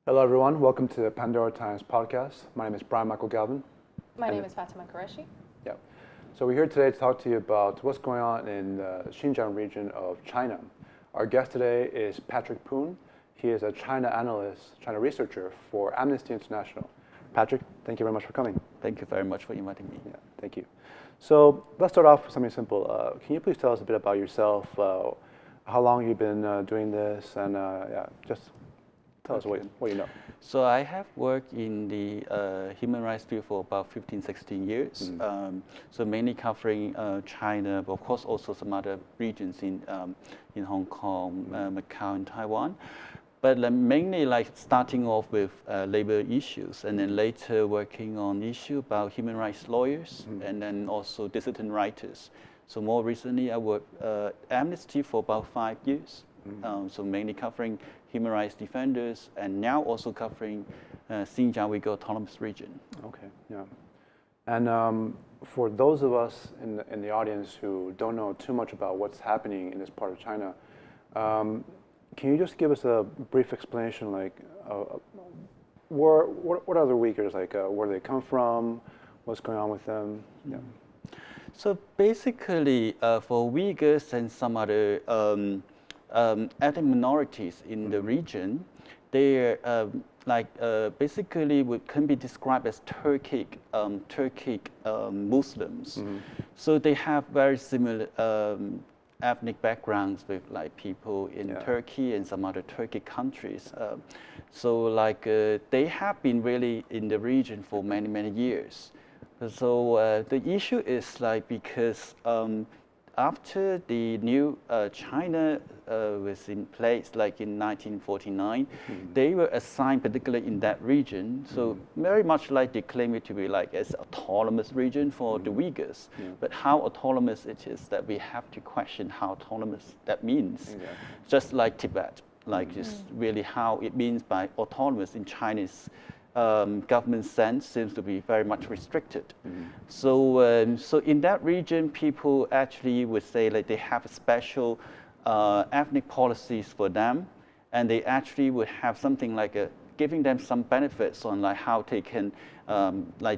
Hello, everyone. Welcome to the Pandora Times podcast. My name is Brian Michael Galvin. My name is Fatima Qureshi. Yeah. So we're here today to talk to you about what's going on in the Xinjiang region of China. Our guest today is Patrick Poon. He is a China analyst, China researcher for Amnesty International. Patrick, thank you very much for coming. Thank you very much for inviting me. Yeah, thank you. So let's start off with something simple. Can you please tell us a bit about yourself, how long you've been doing this, and just tell us what you know. So I have worked in the human rights field for about 15, 16 years. So mainly covering China, but of course also some other regions in Hong Kong, Macau, and Taiwan. But mainly starting off with labor issues, and then later working on issue about human rights lawyers, and then also dissident writers. So more recently, I worked Amnesty for about 5 years. So mainly covering human rights defenders, and now also covering Xinjiang Uighur Autonomous Region. Okay, yeah. And for those of us in the audience who don't know too much about what's happening in this part of China, can you just give us a brief explanation, like what are the Uyghurs, like where they come from, what's going on with them? Yeah. So basically, for Uyghurs and some other ethnic minorities in the region, they basically can be described as Turkic Muslims. So they have very similar ethnic backgrounds with people in Turkey and some other Turkic countries. They have been really in the region for many, many years. So the issue is because after the new China was in place, in 1949, they were assigned, particularly in that region. So very much they claim it to be as autonomous region for the Uyghurs. But how autonomous it is, that we have to question how autonomous that means. Just like Tibet, just really how it means by autonomous in Chinese government sense seems to be very much restricted. So in that region, people actually would say they have special ethnic policies for them, and they actually would have something giving them some benefits on how they can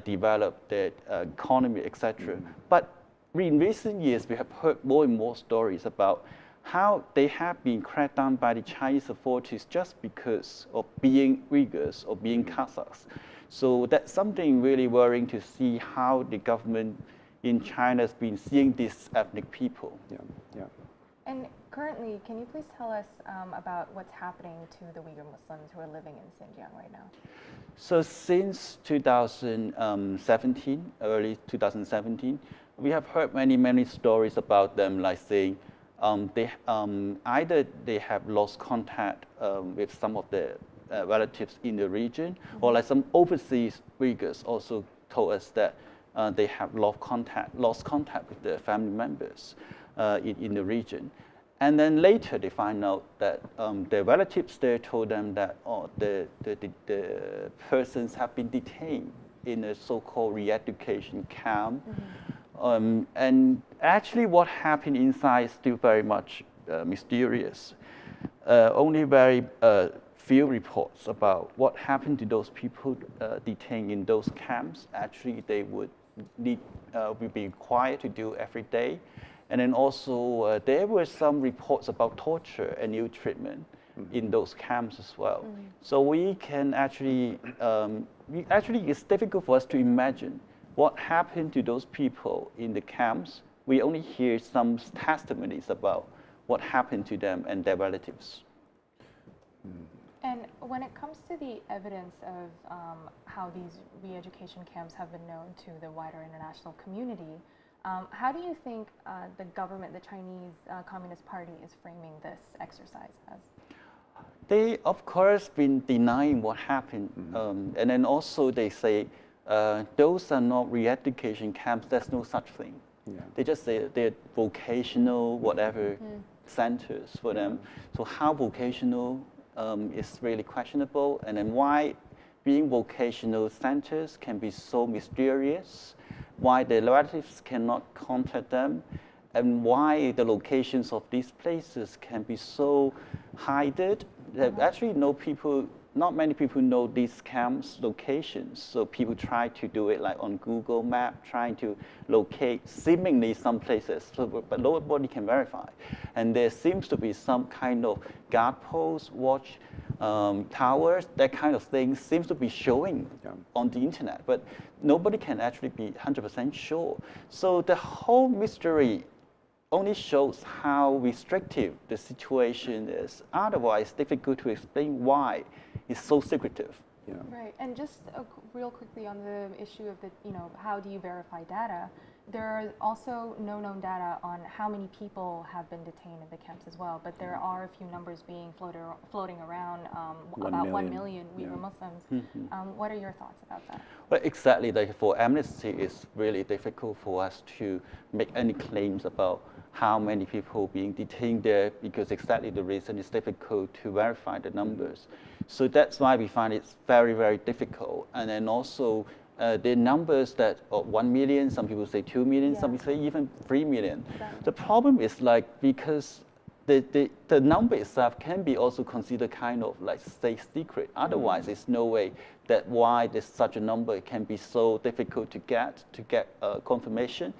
develop their economy, etc. But in recent years, we have heard more and more stories about how they have been cracked down by the Chinese authorities just because of being Uyghurs or being Kazakhs. So that's something really worrying to see how the government in China has been seeing these ethnic people. And currently, can you please tell us about what's happening to the Uyghur Muslims who are living in Xinjiang right now? So since 2017, early 2017, we have heard many, many stories about them, saying either they have lost contact with some of their relatives in the region, or some overseas Uyghurs also told us that they have lost contact with their family members in the region. And then later they find out that their relatives there told them that the persons have been detained in a so-called re-education camp. And actually what happened inside is still very much mysterious. Only very few reports about what happened to those people detained in those camps. Actually, they would be required to do every day. And then also there were some reports about torture and ill treatment in those camps as well. So we can actually, it's difficult for us to imagine what happened to those people in the camps. We only hear some testimonies about what happened to them and their relatives. And when it comes to the evidence of how these re-education camps have been known to the wider international community, how do you think the government, the Chinese Communist Party, is framing this exercise as? They, of course, been denying what happened. And then also they say, those are not re-education camps, there's no such thing. They just say they're vocational, whatever, centers for them. So how vocational is really questionable, and then why being vocational centers can be so mysterious, why their relatives cannot contact them, and why the locations of these places can be so hidden. Actually, no people not many people know these camps locations. So people try to do it like on Google Map, trying to locate seemingly some places, but nobody can verify. And there seems to be some kind of guard posts, watch towers, that kind of thing seems to be showing on the internet, but nobody can actually be 100% sure. So the whole mystery only shows how restrictive the situation is. Otherwise, difficult to explain why it's so secretive. Yeah. Right, and just real quickly on the issue of the, how do you verify data? There are also no known data on how many people have been detained in the camps as well, but there are a few numbers being floating around, about 1 million Uyghur Muslims. What are your thoughts about that? Well, exactly, like for Amnesty, it's really difficult for us to make any claims about how many people being detained there, because exactly the reason is difficult to verify the numbers. So that's why we find it's very, very difficult. And then also the numbers that 1 million, some people say 2 million, some people say even 3 million. Exactly. The problem is like, because the number itself can be also considered kind of like state secret. Otherwise, there's no way that why there's such a number can be so difficult to get confirmation.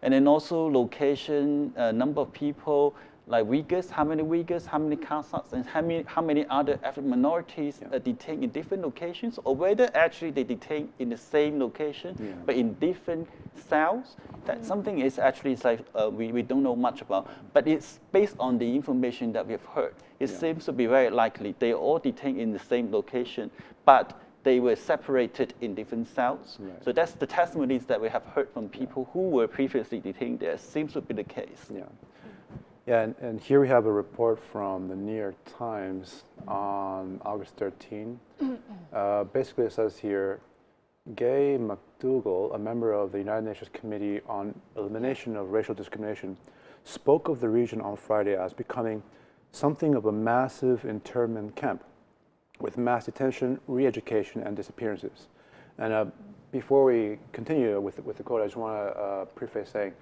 And then also location, number of people, like Uyghurs, how many Kazakhs, and how many other ethnic minorities are detained in different locations, or whether actually they detain in the same location, but in different cells. That's something is actually like we don't know much about, but it's based on the information that we've heard. It seems to be very likely they all detained in the same location, but they were separated in different cells. Right. So that's the testimonies that we have heard from people who were previously detained there. Seems to be the case. Yeah, and here we have a report from the New York Times on August 13. Basically, it says here, Gay McDougall, a member of the United Nations Committee on Elimination of Racial Discrimination, spoke of the region on Friday as becoming something of a massive internment camp with mass detention, re-education, and disappearances. And before we continue with the quote, I just want to preface saying,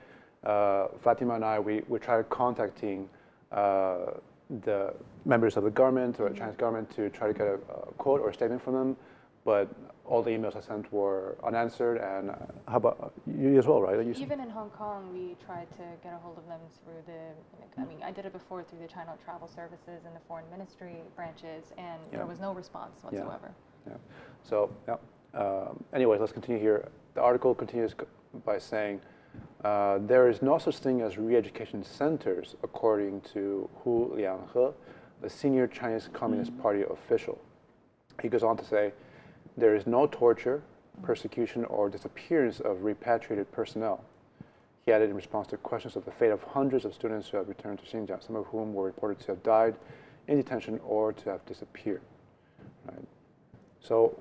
Fatima and I, we tried contacting the members of the government or the Chinese government to try to get a quote or a statement from them, but all the emails I sent were unanswered. And how about you as well, right? Even in Hong Kong, we tried to get a hold of them through I did it before through the China Travel Services and the Foreign Ministry branches, and there was no response whatsoever. So, anyways, let's continue here. The article continues by saying, there is no such thing as re-education centers, according to Hu Lianghe, the senior Chinese Communist Party official. He goes on to say, there is no torture, persecution, or disappearance of repatriated personnel. He added in response to questions of the fate of hundreds of students who have returned to Xinjiang, some of whom were reported to have died in detention or to have disappeared. Right? So,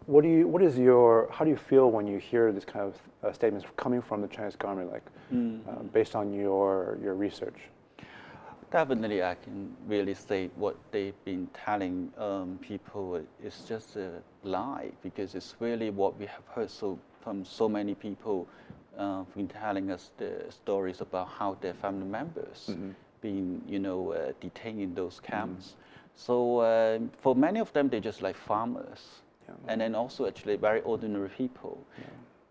how do you feel when you hear this kind of statements coming from the Chinese government, like based on your research? Definitely, I can really say what they've been telling people is just a lie, because it's really what we have heard from so many people been telling us the stories about how their family members being, detained in those camps. So for many of them, they're just like farmers, and then also actually very ordinary people.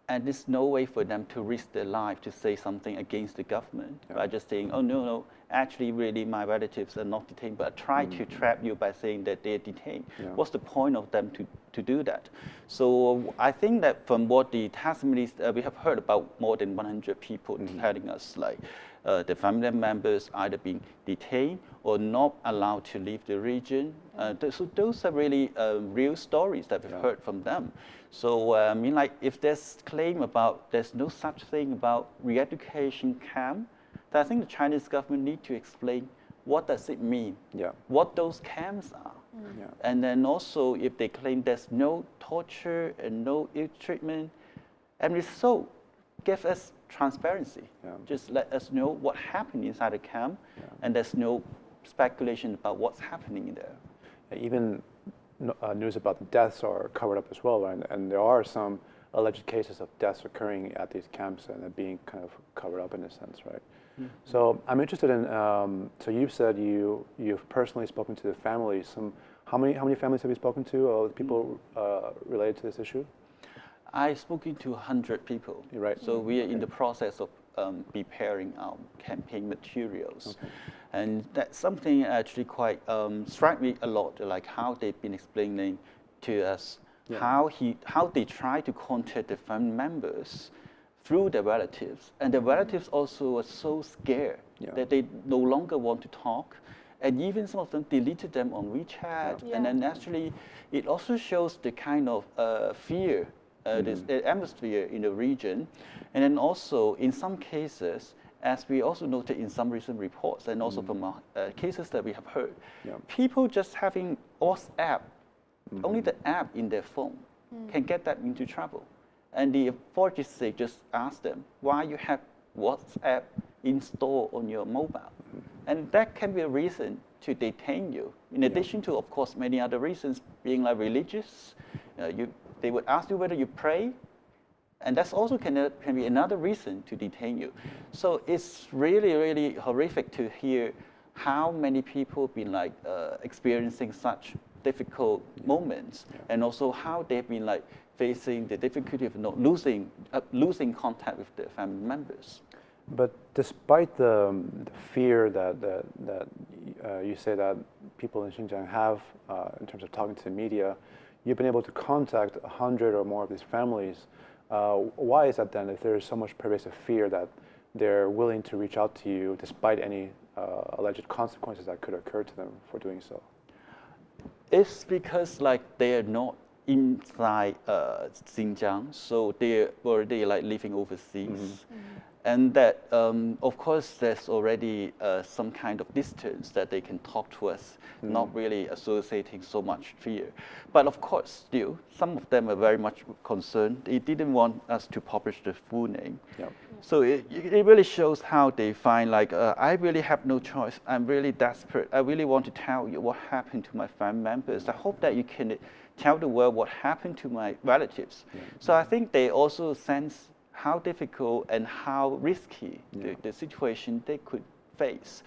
And there's no way for them to risk their life to say something against the government by just saying, oh, no, actually, really, my relatives are not detained, but try to trap you by saying that they're detained. What's the point of them to do that? So I think that from what the testimonies, we have heard about more than 100 people telling us, like, the family members either being detained or not allowed to leave the region. So those are really real stories that we've heard from them. So if there's claim about there's no such thing about re-education camp, then I think the Chinese government need to explain what does it mean, what those camps are. And then also if they claim there's no torture and no ill treatment, and if so, give us transparency. Just let us know what happened inside the camp, and there's no speculation about what's happening there. Even news about the deaths are covered up as well, and there are some alleged cases of deaths occurring at these camps and being kind of covered up in a sense, right? So I'm interested in. So you've said you've personally spoken to the families. How many families have you spoken to of people related to this issue? I've spoken to 100 people. You're right. So we are in the process of preparing our campaign materials. Okay. And that's something actually quite struck me a lot, like how they've been explaining to us how they try to contact the family members through their relatives. And the relatives also were so scared that they no longer want to talk. And even some of them deleted them on WeChat. And then actually, it also shows the kind of fear, this atmosphere in the region. And then also, in some cases, as we also noted in some recent reports, and also from cases that we have heard, people just having WhatsApp, only the app in their phone can get them into trouble. And the authorities just ask them, why you have WhatsApp installed on your mobile? And that can be a reason to detain you. In addition to, of course, many other reasons, being like religious, they would ask you whether you pray, and that's also can be another reason to detain you. So it's really, really horrific to hear how many people have been like experiencing such difficult moments, and also how they've been like facing the difficulty of not losing contact with their family members. But despite the fear that you say that people in Xinjiang have in terms of talking to the media, you've been able to contact 100 or more of these families. Why is that then, if there is so much pervasive fear that they're willing to reach out to you despite any alleged consequences that could occur to them for doing so? It's because like they are not inside Xinjiang, so they're already like living overseas. And that, of course, there's already some kind of distance that they can talk to us, not really associating so much fear. But of course, still, some of them are very much concerned. They didn't want us to publish the full name. So it really shows how they find like, I really have no choice. I'm really desperate. I really want to tell you what happened to my family members. I hope that you can tell the world what happened to my relatives. So I think they also sense how difficult and how risky the situation they could face.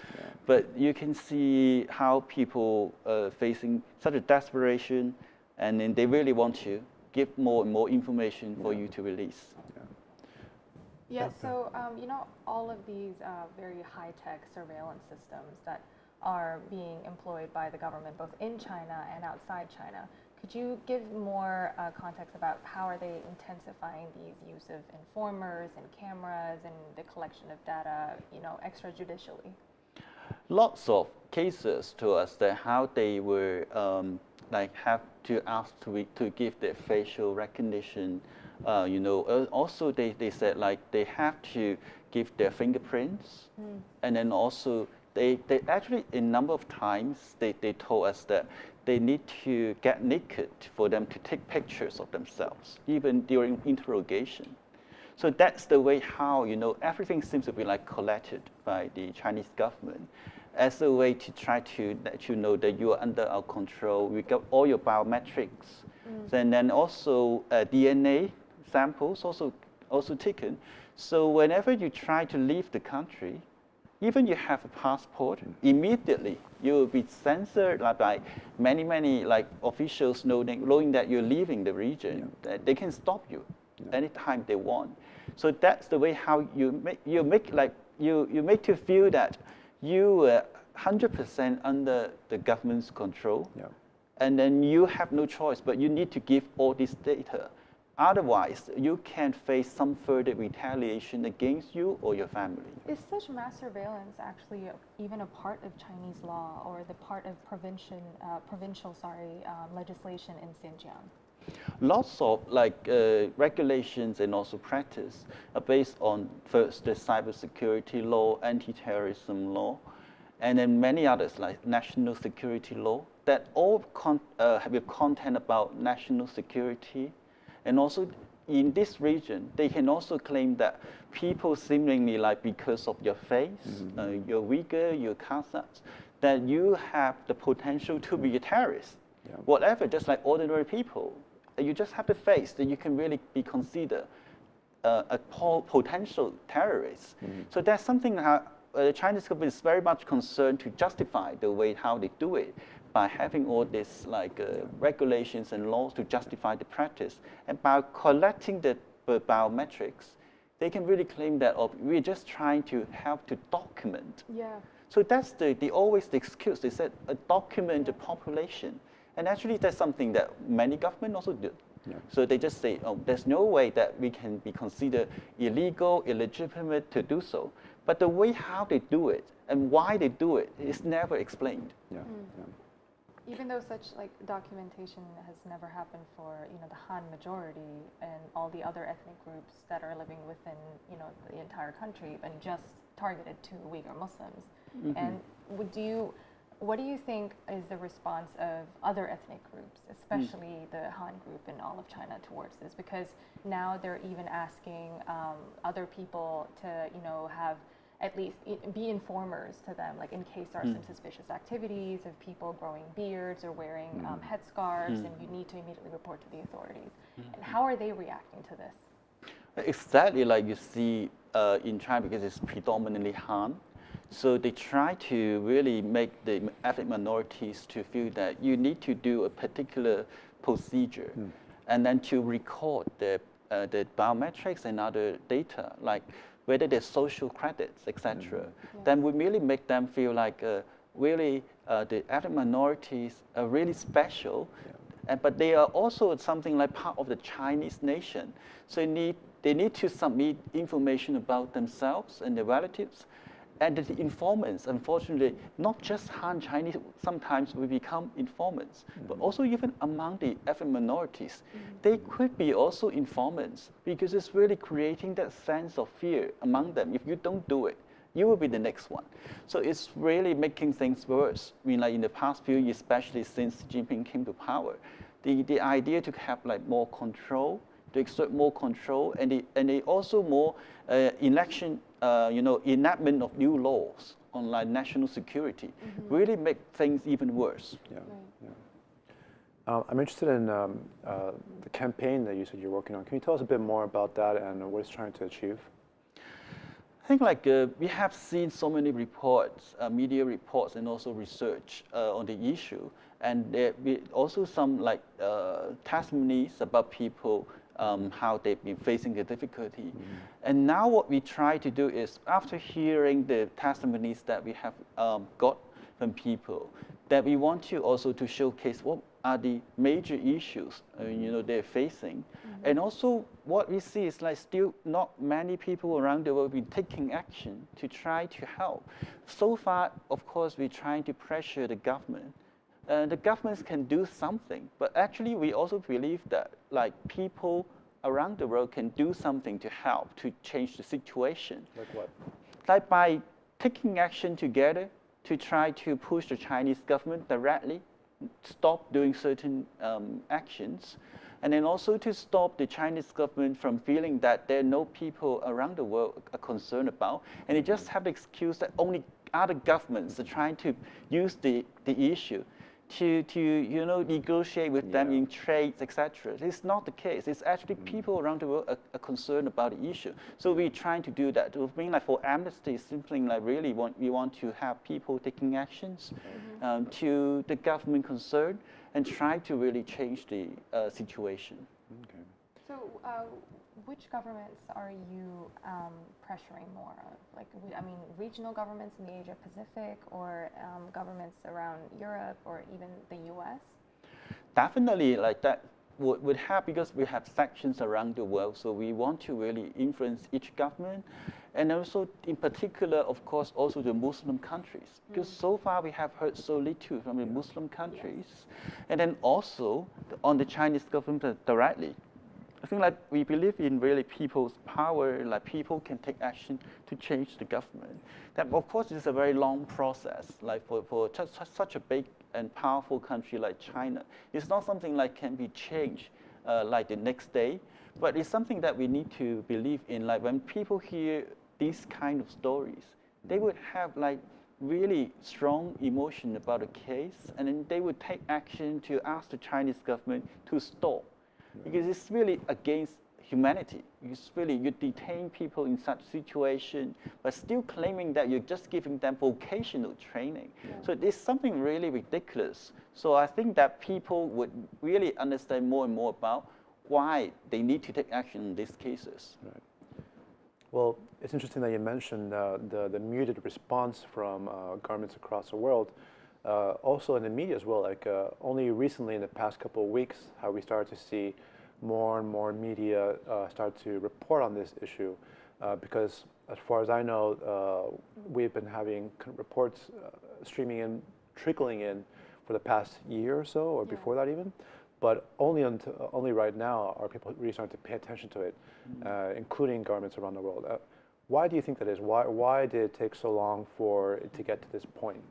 But you can see how people facing such a desperation, and then they really want to give more and more information for you to release. So you know, all of these very high-tech surveillance systems that are being employed by the government, both in China and outside China. Could you give more context about how are they intensifying these use of informers and cameras and the collection of data, you know, extrajudicially? Lots of cases to us that how they were like have to ask to give their facial recognition. You know, also they said like they have to give their fingerprints, and then also they actually a number of times they told us that they need to get naked for them to take pictures of themselves, even during interrogation. So that's the way how, you know, everything seems to be like collected by the Chinese government as a way to try to let you know that you are under our control. We got all your biometrics, and then also DNA samples also taken. So whenever you try to leave the country, even you have a passport, immediately you will be censored by many like officials knowing that you're leaving the region. They can stop you anytime they want. So that's the way how you make to feel that you are 100% under the government's control, and then you have no choice, but you need to give all this data. Otherwise, you can face some further retaliation against you or your family. Is such mass surveillance actually even a part of Chinese law or the part of provincial legislation in Xinjiang? Lots of like regulations and also practice are based on first the cybersecurity law, anti-terrorism law, and then many others like national security law that all have content about national security. And also in this region, they can also claim that people seemingly like because of your face, you're Uighur, you're Kazakhs, that you have the potential to be a terrorist. Whatever, just like ordinary people. you just have to face that you can really be considered a potential terrorist. So that's something how the Chinese government is very much concerned to justify the way how they do it by having all this regulations and laws to justify the practice. And by collecting the biometrics, they can really claim that we're just trying to help to document. Yeah. So that's always the excuse. They said document the population. And actually that's something that many governments also do. Yeah. So they just say, oh, there's no way that we can be considered illegal, illegitimate to do so. But the way how they do it and why they do it is never explained. Yeah. Yeah. Even though such documentation has never happened for the Han majority and all the other ethnic groups that are living within the entire country, and just targeted to Uyghur Muslims. And what do you think is the response of other ethnic groups, especially the Han group in all of China, towards this? Because now they're even asking other people to, have at least be informers to them, like in case there are some suspicious activities of people growing beards or wearing headscarves, and you need to immediately report to the authorities. And how are they reacting to this? Exactly like you see in China, because it's predominantly Han. So they try to really make the ethnic minorities to feel that you need to do a particular procedure and then to record the biometrics and other data, like whether there's social credits, etc. Then we really make them feel like really the ethnic minorities are really special, but they are also something like part of the Chinese nation. So they need to submit information about themselves and their relatives. And the informants, unfortunately, not just Han Chinese, sometimes we become informants, but also even among the ethnic minorities, they could be also informants, because it's really creating that sense of fear among them. If you don't do it, you will be the next one. So it's really making things worse. I mean, like in the past few years, especially since Xi Jinping came to power, the idea to have more control, to exert more control, and they also more enactment of new laws on national security really make things even worse. Yeah. Yeah. I'm interested in the campaign that you said you're working on. Can you tell us a bit more about that and what it's trying to achieve? I think we have seen so many reports, media reports, and also research on the issue, and there be also some testimonies about people how they've been facing the difficulty. And now what we try to do is, after hearing the testimonies that we have got from people, that we want to also to showcase what are the major issues they're facing. And also what we see is still not many people around the world have been taking action to try to help. So far, of course, we're trying to pressure the government. The governments can do something, but actually we also believe that people around the world can do something to help to change the situation. Like what? Like by taking action together to try to push the Chinese government directly, stop doing certain actions, and then also to stop the Chinese government from feeling that there are no people around the world are concerned about, and they just have the excuse that only other governments are trying to use the issue to negotiate with them in trades, etc. It's not the case. It's actually people around the world are concerned about the issue. So we're trying to do that. I mean, for amnesty, it's something we want to have people taking actions to the government concerned and try to really change the situation. Okay. So which governments are you pressuring more of? Regional governments in the Asia Pacific, or governments around Europe, or even the US? Definitely, that would have, because we have sections around the world, so we want to really influence each government, and also in particular, of course, also the Muslim countries, because so far we have heard so little from the Muslim countries, and then also on the Chinese government directly. I think we believe in really people's power, people can take action to change the government. That, of course, is a very long process, for such a big and powerful country like China. It's not something can be changed the next day, but it's something that we need to believe in. When people hear these kind of stories, they would have really strong emotion about a case, and then they would take action to ask the Chinese government to stop because it's really against humanity. It's really, you detain people in such situation, but still claiming that you're just giving them vocational training. So it's something really ridiculous. So I think that people would really understand more and more about why they need to take action in these cases. Right. Well, it's interesting that you mentioned the muted response from governments across the world. Also in the media as well, like only recently in the past couple of weeks have we started to see more and more media start to report on this issue because as far as I know, we've been having reports streaming in, trickling in for the past year or so, or before that even. But only right now are people really starting to pay attention to it, including governments around the world. Why do you think that is? Why did it take so long for it to get to this point?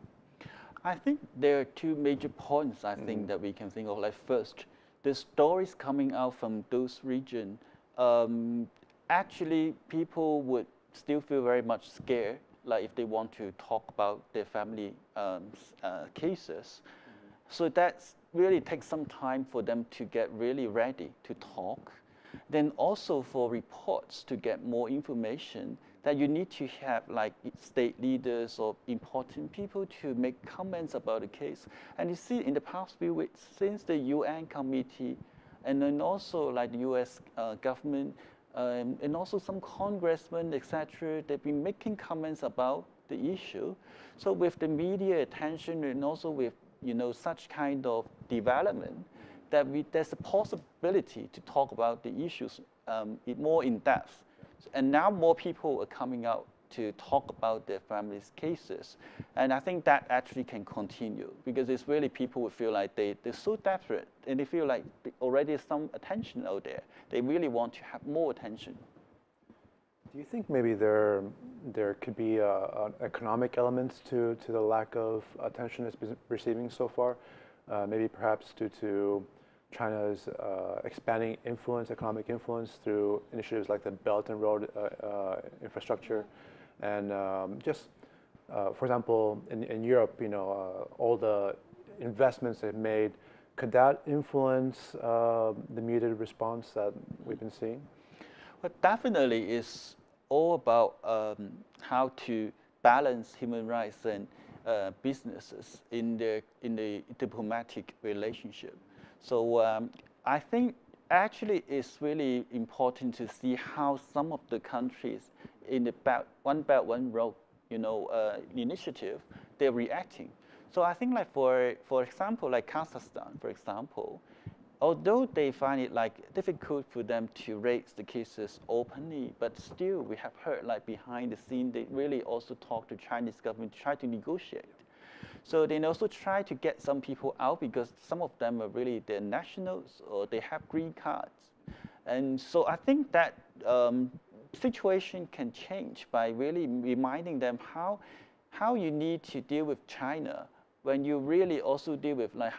I think there are two major points I think that we can think of. Like first, the stories coming out from those regions, actually people would still feel very much scared, like if they want to talk about their family cases. So that's really takes some time for them to get really ready to talk. Then also for reports to get more information, that you need to have like state leaders or important people to make comments about the case. And you see in the past few weeks, since the UN committee, and then also like the US government, and also some congressmen, etc., they've been making comments about the issue. So with the media attention and also with such kind of development, that there's a possibility to talk about the issues more in depth. And now more people are coming out to talk about their families' cases. And I think that actually can continue because it's really people who feel like they're so desperate and they feel like already some attention out there. They really want to have more attention. Do you think maybe there could be economic elements to the lack of attention it's been receiving so far? Maybe perhaps due to China's expanding influence, economic influence through initiatives like the Belt and Road infrastructure, and for example, in Europe, all the investments they've made. Could that influence the muted response that we've been seeing? Well, definitely, it's all about how to balance human rights and businesses in the diplomatic relationship. So I think actually it's really important to see how some of the countries in the One Belt, One Road, initiative, they're reacting. So I think like for example, like Kazakhstan, for example, although they find it like difficult for them to raise the cases openly, but still we have heard like behind the scene, they really also talk to Chinese government to try to negotiate. So they also try to get some people out because some of them are really their nationals or they have green cards. And so I think that situation can change by really reminding them how you need to deal with China when you really also deal with like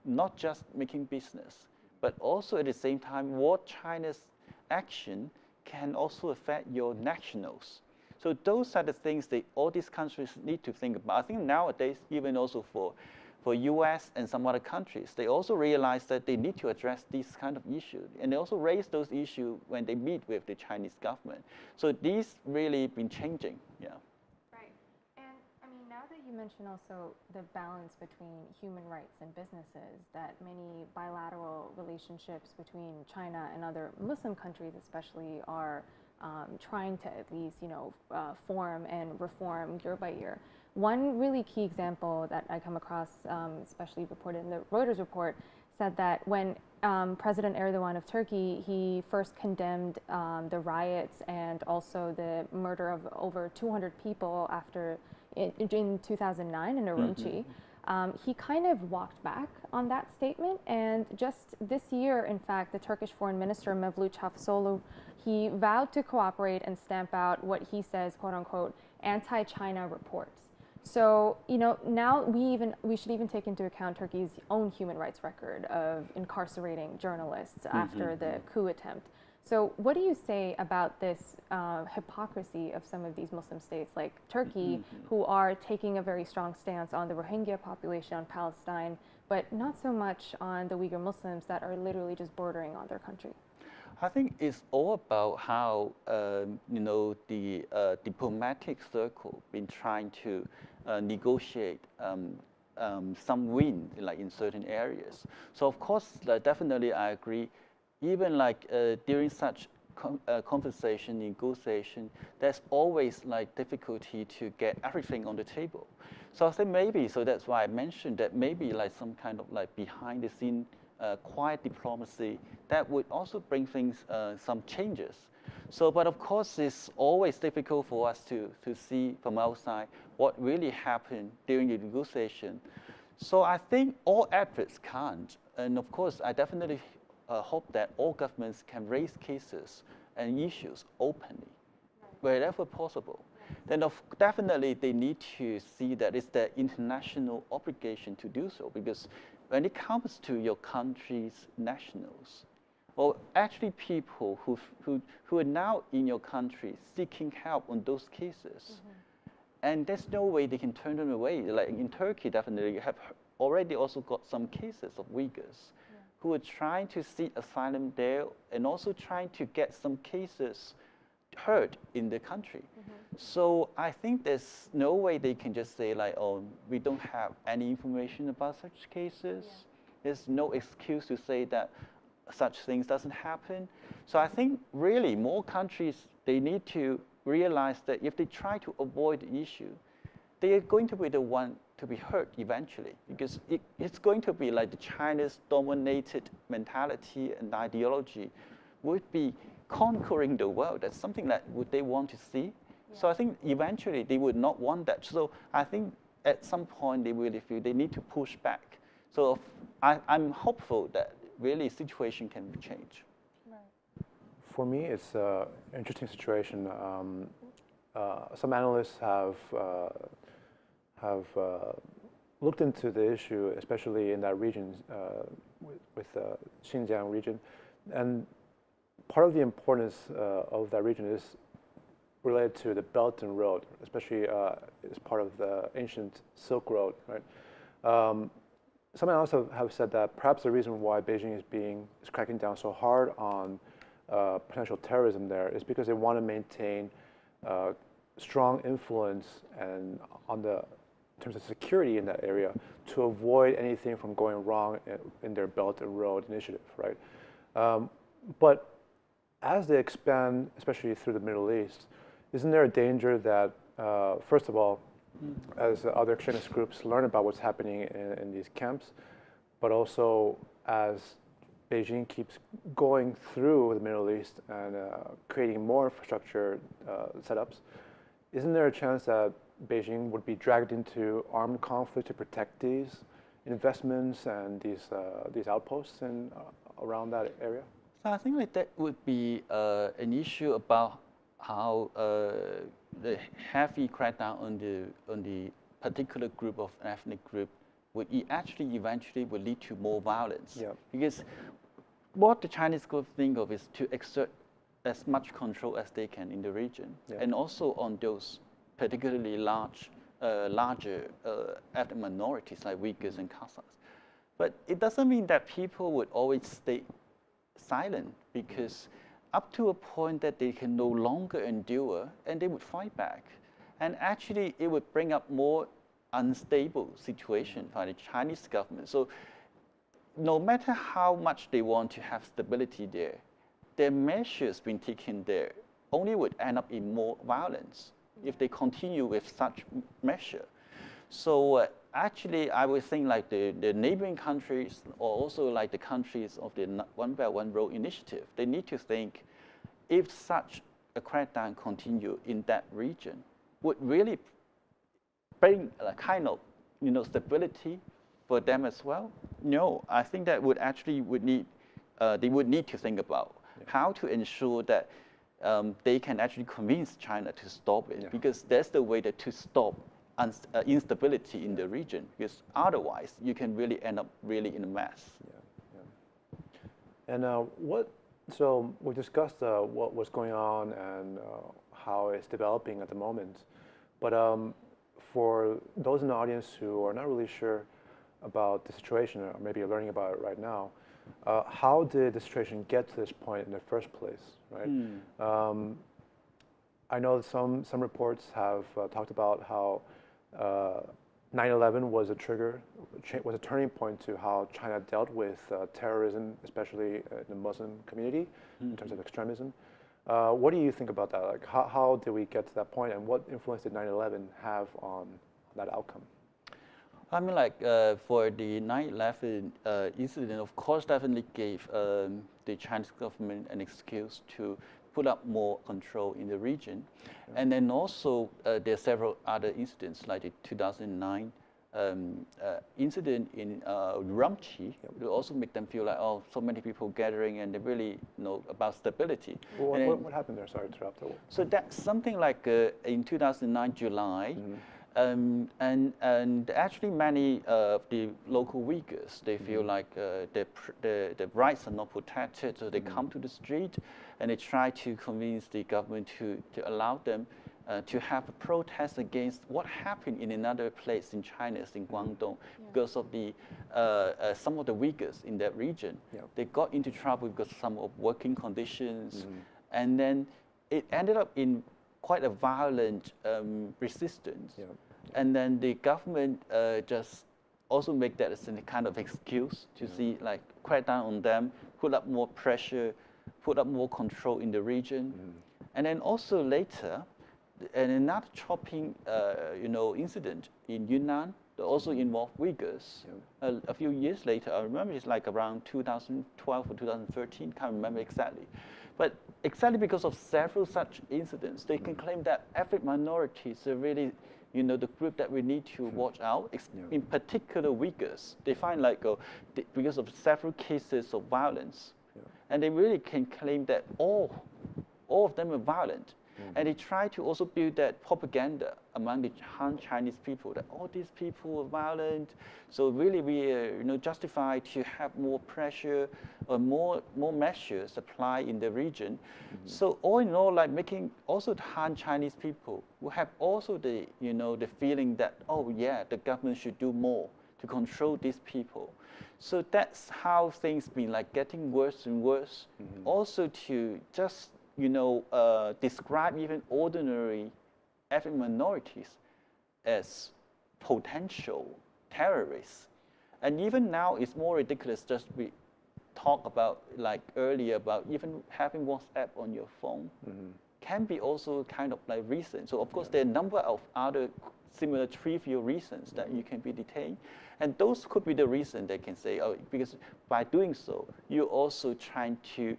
not just making business, but also at the same time what China's action can also affect your nationals. So those are the things that all these countries need to think about. I think nowadays, even also for US and some other countries, they also realize that they need to address these kind of issues. And they also raise those issues when they meet with the Chinese government. So these really been changing, yeah. Right. And I mean, now that you mention also the balance between human rights and businesses, that many bilateral relationships between China and other Muslim countries especially are trying to at least, form and reform year by year. One really key example that I come across, especially reported in the Reuters report, said that when President Erdogan of Turkey, he first condemned the riots and also the murder of over 200 people in 2009 in Urumqi. He kind of walked back on that statement, and just this year, in fact, the Turkish Foreign Minister Mevlut Çavuşoğlu, he vowed to cooperate and stamp out what he says, quote unquote, anti-China reports. So, now we should even take into account Turkey's own human rights record of incarcerating journalists after the coup attempt. So what do you say about this hypocrisy of some of these Muslim states like Turkey, who are taking a very strong stance on the Rohingya population, on Palestine, but not so much on the Uyghur Muslims that are literally just bordering on their country? I think it's all about how the diplomatic circle been trying to negotiate some win like in certain areas. So of course, definitely I agree. Even like during such conversation, negotiation, there's always like difficulty to get everything on the table. So I think maybe, so that's why I mentioned that maybe like some kind of like behind the scene quiet diplomacy that would also bring things, some changes. So, but of course, it's always difficult for us to see from outside what really happened during the negotiation. So I think all efforts count. And of course, I definitely hope that all governments can raise cases and issues openly, wherever possible. Then definitely they need to see that it's their international obligation to do so, because when it comes to your country's nationals, or actually people who are now in your country seeking help on those cases, and there's no way they can turn them away. Like in Turkey, definitely you have already also got some cases of Uyghurs who are trying to seek asylum there and also trying to get some cases heard in the country. So I think there's no way they can just say like, oh, we don't have any information about such cases. There's no excuse to say that such things doesn't happen. So I think really more countries, they need to realize that if they try to avoid the issue, they are going to be the one to be hurt eventually, because it's going to be like the China's dominated mentality and ideology would be conquering the world. That's something that would they want to see. So I think eventually they would not want that. So I think at some point they really feel they need to push back. So I'm hopeful that really situation can change. For me, it's an interesting situation. Some analysts have looked into the issue, especially in that region, with the Xinjiang region, and part of the importance of that region is related to the Belt and Road, especially as part of the ancient Silk Road, right? Some analysts have said that perhaps the reason why Beijing is cracking down so hard on potential terrorism there is because they want to maintain strong influence and in terms of security in that area to avoid anything from going wrong in their Belt and Road initiative, right? But as they expand, especially through the Middle East, isn't there a danger that, first of all, as other extremist groups learn about what's happening in these camps, but also as Beijing keeps going through the Middle East and creating more infrastructure setups, isn't there a chance that Beijing would be dragged into armed conflict to protect these investments and these outposts around that area? So I think like that would be an issue about how the heavy crackdown on the particular group of ethnic group would actually eventually would lead to more violence. Yeah. Because what the Chinese group think of is to exert as much control as they can in the region, and also on those particularly larger ethnic minorities like Uyghurs and Kazakhs. But it doesn't mean that people would always stay silent, because up to a point that they can no longer endure, and they would fight back. And actually, it would bring up more unstable situation for the Chinese government. So no matter how much they want to have stability there, their measures being taken there only would end up in more violence if they continue with such measure. So actually, I would think like the neighboring countries, or also like the countries of the One Belt, One Road initiative, they need to think if such a crackdown continue in that region, would really bring a kind of stability for them as well. No, I think that would actually they would need to think about how to ensure that they can actually convince China to stop it, because that's the way to stop instability in the region, because otherwise you can really end up really in a mess. And what So we discussed what was going on and how it's developing at the moment. But for those in the audience who are not really sure about the situation, or maybe you're learning about it right now, how did the situation get to this point in the first place, right? I know some reports have talked about how 9/11 was a trigger, was a turning point to how China dealt with terrorism, especially in the Muslim community, in terms of extremism. What do you think about that? Like, how did we get to that point, and what influence did 9/11 have on that outcome? I mean, like for the 9/11 incident, of course, definitely gave the Chinese government an excuse to put up more control in the region. Yeah. And then also there are several other incidents, like the 2009 incident in Urumqi. Yep. It also make them feel like, oh, so many people gathering, and they really know about stability. Well, what happened there? Sorry to interrupt. So that's something like in 2009 July. And actually many of the local Uyghurs, they feel like their rights are not protected, so they come to the street and they try to convince the government to allow them to have a protest against what happened in another place in China, in Guangdong, because of the some of the Uyghurs in that region. They got into trouble because of some of working conditions, and then it ended up in quite a violent resistance. And then the government just also make that as a kind of excuse to see, like, crack down on them, put up more pressure, put up more control in the region. And then also later, and another chopping incident in Yunnan that also involved Uyghurs. A few years later, I remember it's like around 2012 or 2013, can't remember exactly. But exactly because of several such incidents, they can claim that ethnic minorities are really, the group that we need to watch out. In particular, Uyghurs. They find like because of several cases of violence, and they really can claim that all of them are violent. And they try to also build that propaganda among the Han Chinese people that all these people are violent. So really, we are justified to have more pressure or more measures applied in the region. So all in all, like making also the Han Chinese people who have also the the feeling that, oh yeah, the government should do more to control these people. So that's how things been like getting worse and worse. Also to just describe even ordinary ethnic minorities as potential terrorists. And even now, it's more ridiculous. Just we talk about, like earlier, about even having WhatsApp on your phone can be also kind of like reason. So of course, there are a number of other similar trivial reasons that you can be detained. And those could be the reason they can say, oh, because by doing so, you're also trying to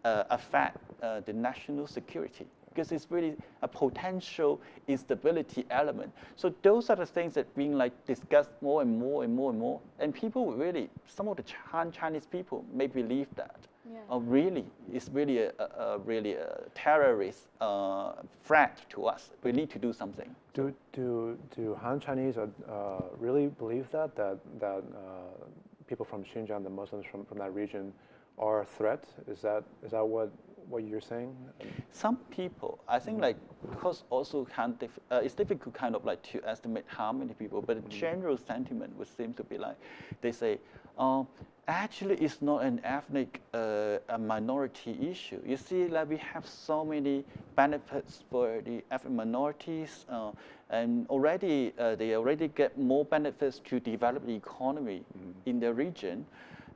affect the national security, because it's really a potential instability element. So those are the things that being like discussed more and more and more and more. And people really, some of the Han Chinese people may believe that. Really, it's really a terrorist threat to us. We need to do something. Do Han Chinese really believe that people from Xinjiang, the Muslims from that region, are a threat? Is that what you're saying? Some people, I think, like, because also it's difficult kind of like to estimate how many people, but the general sentiment would seem to be like, they say, actually it's not an ethnic a minority issue. You see, like we have so many benefits for the ethnic minorities, and already they already get more benefits to develop the economy in the region.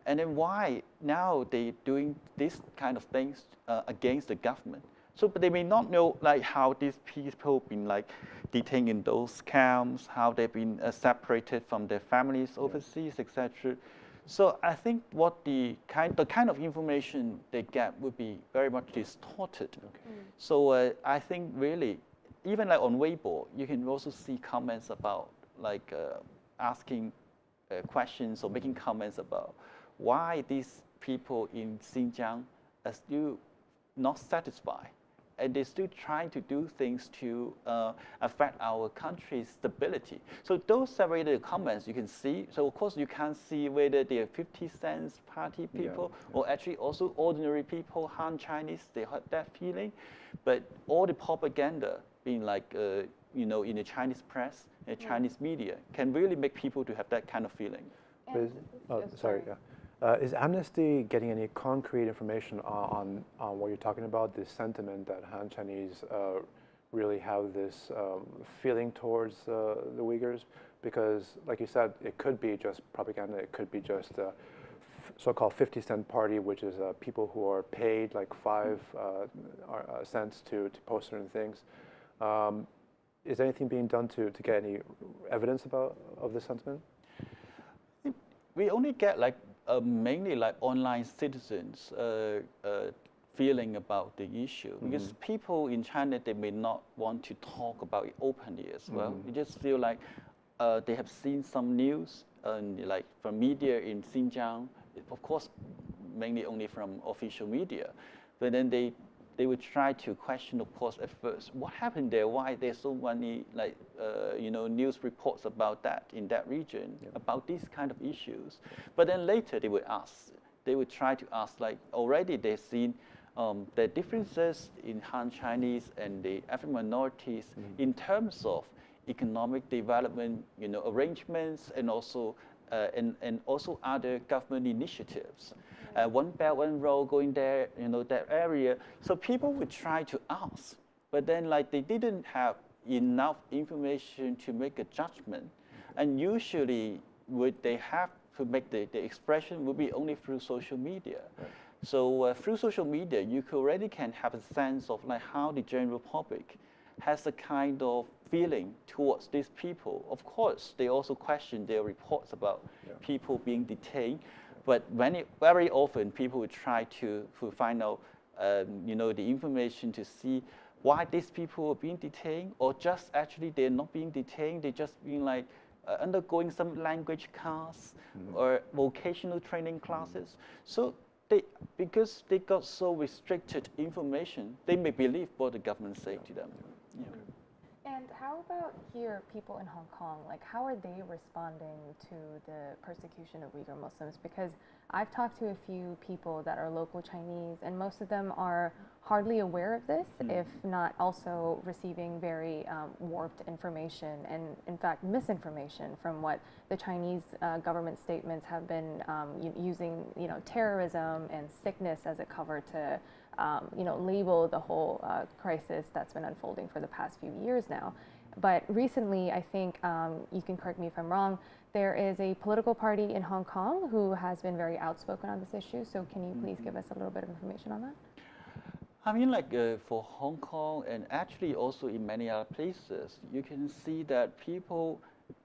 And then why now they doing this kind of things against the government? So, but they may not know like how these people been like detained in those camps, how they've been separated from their families overseas, etc. So I think what the kind of information they get would be very much distorted. So I think really, even like on Weibo, you can also see comments about like asking questions or making comments about why these people in Xinjiang are still not satisfied and they're still trying to do things to affect our country's stability. So those separated comments you can see. So of course you can't see whether they're 50 cents party people or actually also ordinary people, Han Chinese, they have that feeling. But all the propaganda being like, in the Chinese press, the Chinese media can really make people to have that kind of feeling. Is Amnesty getting any concrete information on what you're talking about, this sentiment that Han Chinese really have this feeling towards the Uyghurs? Because, like you said, it could be just propaganda. It could be just a so-called 50-cent party, which is people who are paid like 5 cents to post certain things. Is anything being done to get any evidence of this sentiment? We only get like mainly like online citizens feeling about the issue, because people in China, they may not want to talk about it openly as well. You just feel like they have seen some news like from media in Xinjiang, of course mainly only from official media, but then they would try to question, of course, at first, what happened there? Why there's so many like news reports about that in that region, about these kind of issues? But then later they would try to ask, like already they've seen the differences in Han Chinese and the African minorities in terms of economic development, arrangements, and also also other government initiatives. One Belt, One Road going there, that area. So people would try to ask, but then like they didn't have enough information to make a judgment. And usually they have to make the expression would be only through social media. Right. So through social media, you already can have a sense of like how the general public has a kind of feeling towards these people. Of course, they also question their reports about people being detained. But very often, people would try to find out, the information to see why these people are being detained, or just actually they're not being detained. They're just being like undergoing some language class or vocational training classes. So because they got so restricted information, they may believe what the government say to them. Yeah. And how about here, people in Hong Kong? Like, how are they responding to the persecution of Uyghur Muslims? Because I've talked to a few people that are local Chinese, and most of them are hardly aware of this, if not also receiving very warped information and, in fact, misinformation from what the Chinese government statements have been using, terrorism and sickness as a cover to label the whole crisis that's been unfolding for the past few years now. But recently, I think, you can correct me if I'm wrong, there is a political party in Hong Kong who has been very outspoken on this issue. So can you please give us a little bit of information on that? I mean, like for Hong Kong and actually also in many other places, you can see that people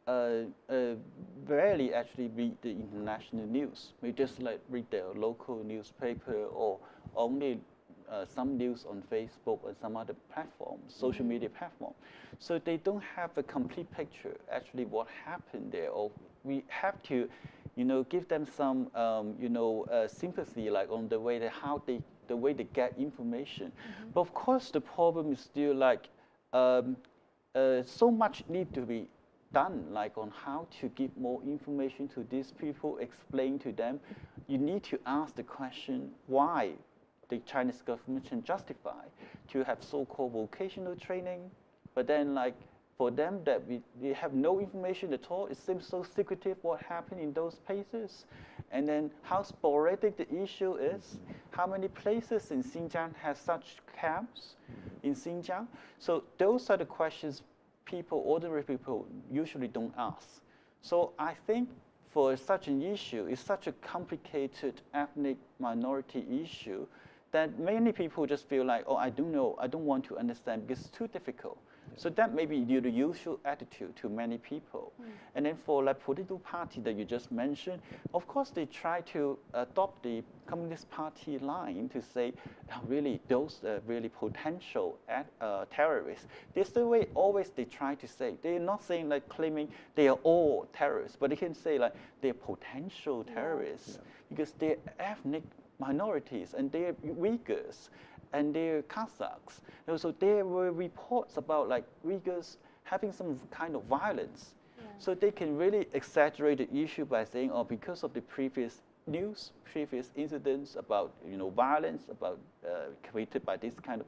rarely actually read the international news. We just like read their local newspaper or only some news on Facebook or some other platforms, social media platform. So they don't have a complete picture actually what happened there. Or we have to, give them some, sympathy like on the way the way they get information. But of course, the problem is still like so much need to be done, like on how to give more information to these people, explain to them. You need to ask the question why the Chinese government can justify to have so-called vocational training, but then like for them that we have no information at all. It seems so secretive what happened in those places. And then how sporadic the issue is, how many places in Xinjiang have such camps in Xinjiang. So those are the questions ordinary people usually don't ask. So I think for such an issue, it's such a complicated ethnic minority issue that many people just feel like, oh, I don't know, I don't want to understand because it's too difficult. So that may be the usual attitude to many people. And then for like political party that you just mentioned, of course they try to adopt the Communist Party line to say, really, those really potential terrorists. That's the way always they try to say. They're not saying like claiming they are all terrorists, but they can say like they're potential terrorists because they're ethnic minorities and they're Uyghurs. and they're Kazakhs. And so there were reports about like Uyghurs having some kind of violence. So they can really exaggerate the issue by saying, oh, because of the previous news, previous incidents about violence about committed by this kind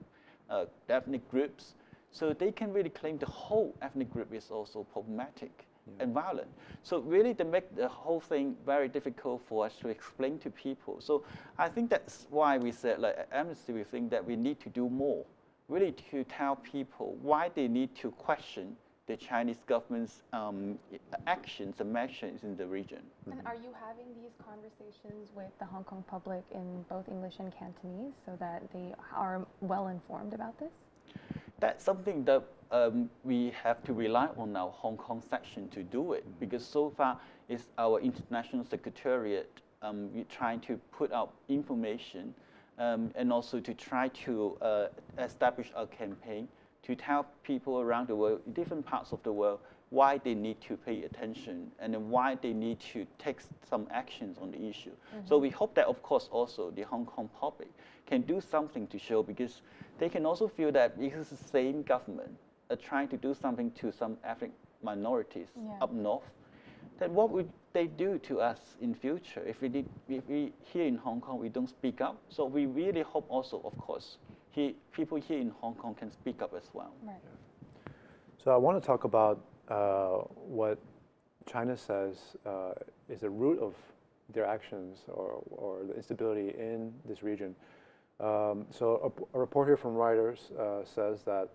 of ethnic groups. So they can really claim the whole ethnic group is also problematic and violent. So really they make the whole thing very difficult for us to explain to people. So I think that's why we said, like at Amnesty, we think that we need to do more, really to tell people why they need to question the Chinese government's actions and measures in the region. And are you having these conversations with the Hong Kong public in both English and Cantonese so that they are well informed about this? That's something that we have to rely on our Hong Kong section to do it, because so far it's our international secretariat trying to put out information and also to try to establish a campaign to tell people around the world, different parts of the world, why they need to pay attention and then why they need to take some actions on the issue. So we hope that, of course, also the Hong Kong public can do something to show, because they can also feel that because the same government are trying to do something to some ethnic minorities up north, then what would they do to us in future if we here in Hong Kong we don't speak up? So we really hope also, of course, people here in Hong Kong can speak up as well. Right. So I want to talk about what China says is the root of their actions or the instability in this region. So a report here from Reuters says that,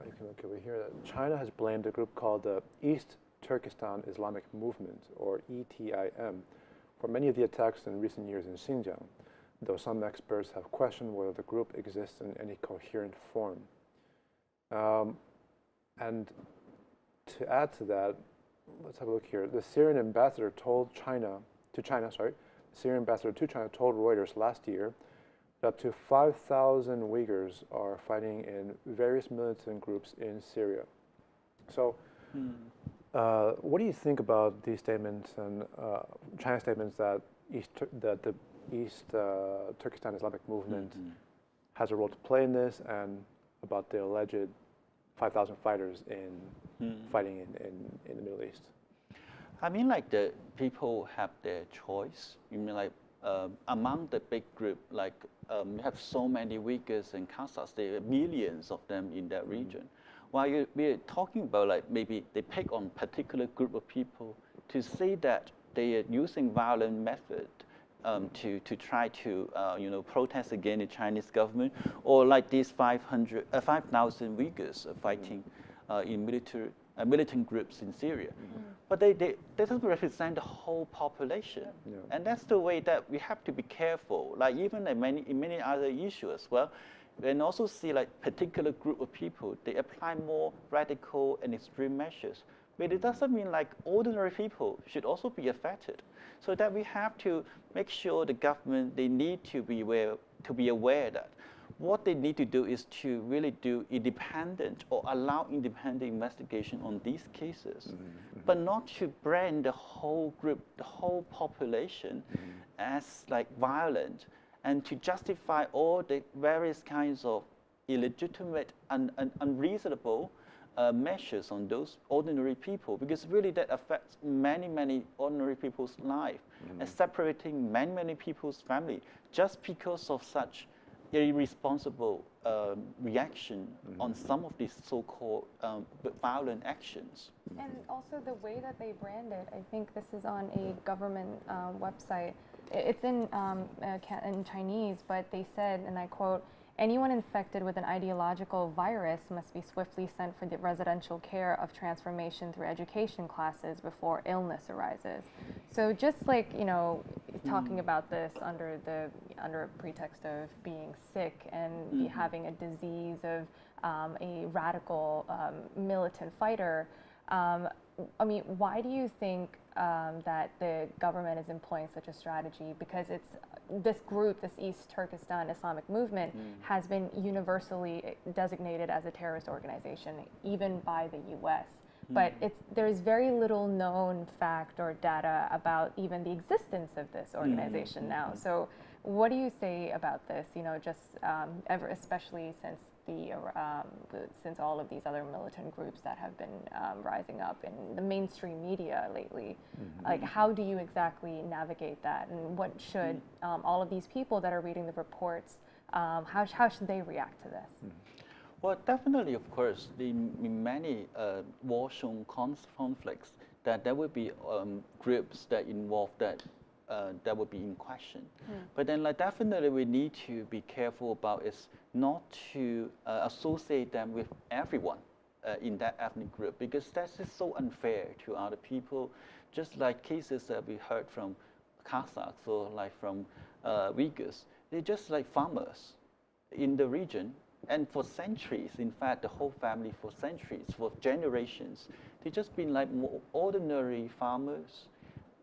you can look over here, that China has blamed a group called the East Turkestan Islamic Movement, or ETIM, for many of the attacks in recent years in Xinjiang, though some experts have questioned whether the group exists in any coherent form. And to add to that, let's have a look here. The Syrian ambassador to China told Reuters last year that up to 5,000 Uyghurs are fighting in various militant groups in Syria. So, what do you think about these statements and China's statements that the East Turkestan Islamic Movement has a role to play in this, and about the alleged 5,000 fighters fighting in the Middle East? I mean, like the people have their choice. You mean like among the big group, like we have so many Uyghurs and Kazakhs, there are millions of them in that region. While we're talking about like maybe they pick on particular group of people to say that they are using violent method to try to protest against the Chinese government, or like these 5,000 Uyghurs fighting in militant groups in Syria. But they doesn't represent the whole population. And that's the way that we have to be careful, like even in many other issues as well. And also see like particular group of people, they apply more radical and extreme measures. But it doesn't mean like ordinary people should also be affected. So that we have to make sure the government, they need to be aware that what they need to do is to really do independent or allow independent investigation on these cases, but not to brand the whole group, the whole population as like violent, and to justify all the various kinds of illegitimate and unreasonable measures on those ordinary people, because really that affects many ordinary people's life, and separating many people's family just because of such irresponsible reaction on some of these so-called violent actions. And also the way that they brand it, I think this is on a government website. It's in Chinese, but they said, and I quote, "Anyone infected with an ideological virus must be swiftly sent for the residential care of transformation through education classes before illness arises." So just like, talking about this under a pretext of being sick and having a disease of a radical militant fighter, I mean, why do you think that the government is employing such a strategy? Because it's this group, this East Turkestan Islamic Movement, has been universally designated as a terrorist organization, even by the U.S. But there's very little known fact or data about even the existence of this organization now. So What do you say about this? You know, just especially since since all of these other militant groups that have been rising up in the mainstream media lately, like how do you exactly navigate that, and what should all of these people that are reading the reports, how should they react to this? Well, definitely, of course, in many war-zone conflicts, that there will be groups that involve that would be in question. But then, like, definitely, we need to be careful about is not to associate them with everyone in that ethnic group, because that's just so unfair to other people. Just like cases that we heard from Kazakhs or like from Uyghurs, they're just like farmers in the region. And for centuries, in fact, the whole family for centuries, for generations, they've just been like more ordinary farmers,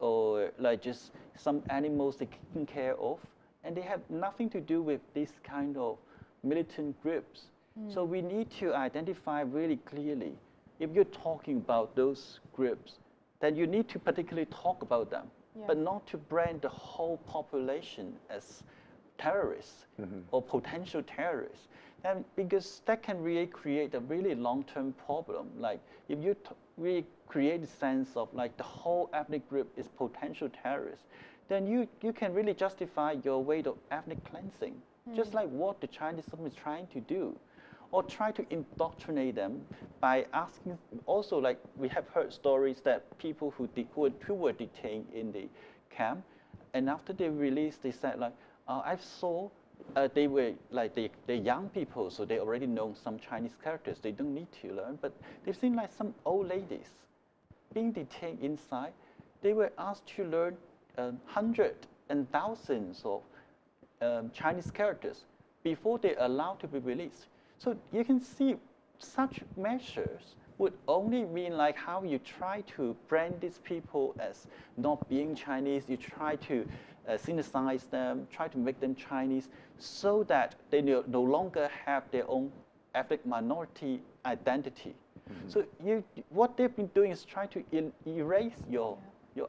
or like just some animals they're taking care of, and they have nothing to do with this kind of militant groups. So we need to identify really clearly, if you're talking about those groups, then you need to particularly talk about them, but not to brand the whole population as terrorists or potential terrorists. And because that can really create a really long-term problem. Like if you really create a sense of like the whole ethnic group is potential terrorists, then you can really justify your way of ethnic cleansing, just like what the Chinese government is trying to do, or try to indoctrinate them by asking. Also, like we have heard stories that people who were detained in the camp, and after they released, they said like, I saw. They were like they're young people, so they already know some Chinese characters. They don't need to learn, but they've seen like some old ladies being detained inside. They were asked to learn hundreds and thousands of Chinese characters before they're allowed to be released. So you can see such measures would only mean like how you try to brand these people as not being Chinese. You try to synthesize them, try to make them Chinese, so that they no longer have their own ethnic minority identity. So what they've been doing is trying to erase your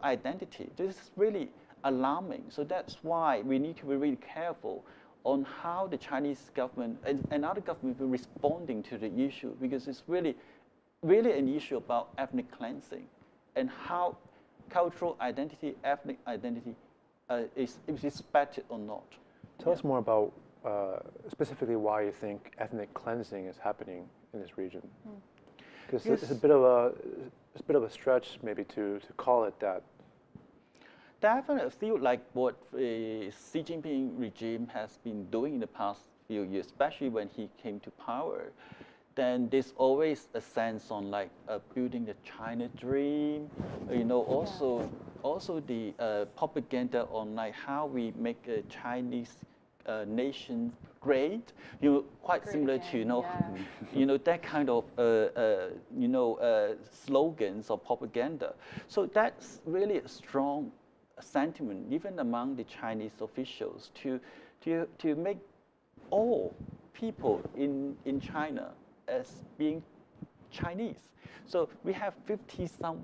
identity. This is really alarming. So that's why we need to be really careful on how the Chinese government and other governments are responding to the issue, because it's really an issue about ethnic cleansing and how cultural identity, ethnic identity is respected or not. Tell us more about specifically why you think ethnic cleansing is happening in this region. Because it's a bit of a stretch maybe to call it that. Definitely feel like what the Xi Jinping regime has been doing in the past few years, especially when he came to power. Then there's always a sense on like building the China dream, you know, also the propaganda on like how we make a Chinese nation great, you know, quite great similar to, you know, you know, that kind of, you know, slogans or propaganda. So that's really a strong sentiment, even among the Chinese officials, to make all people in China as being Chinese. So we have 50-some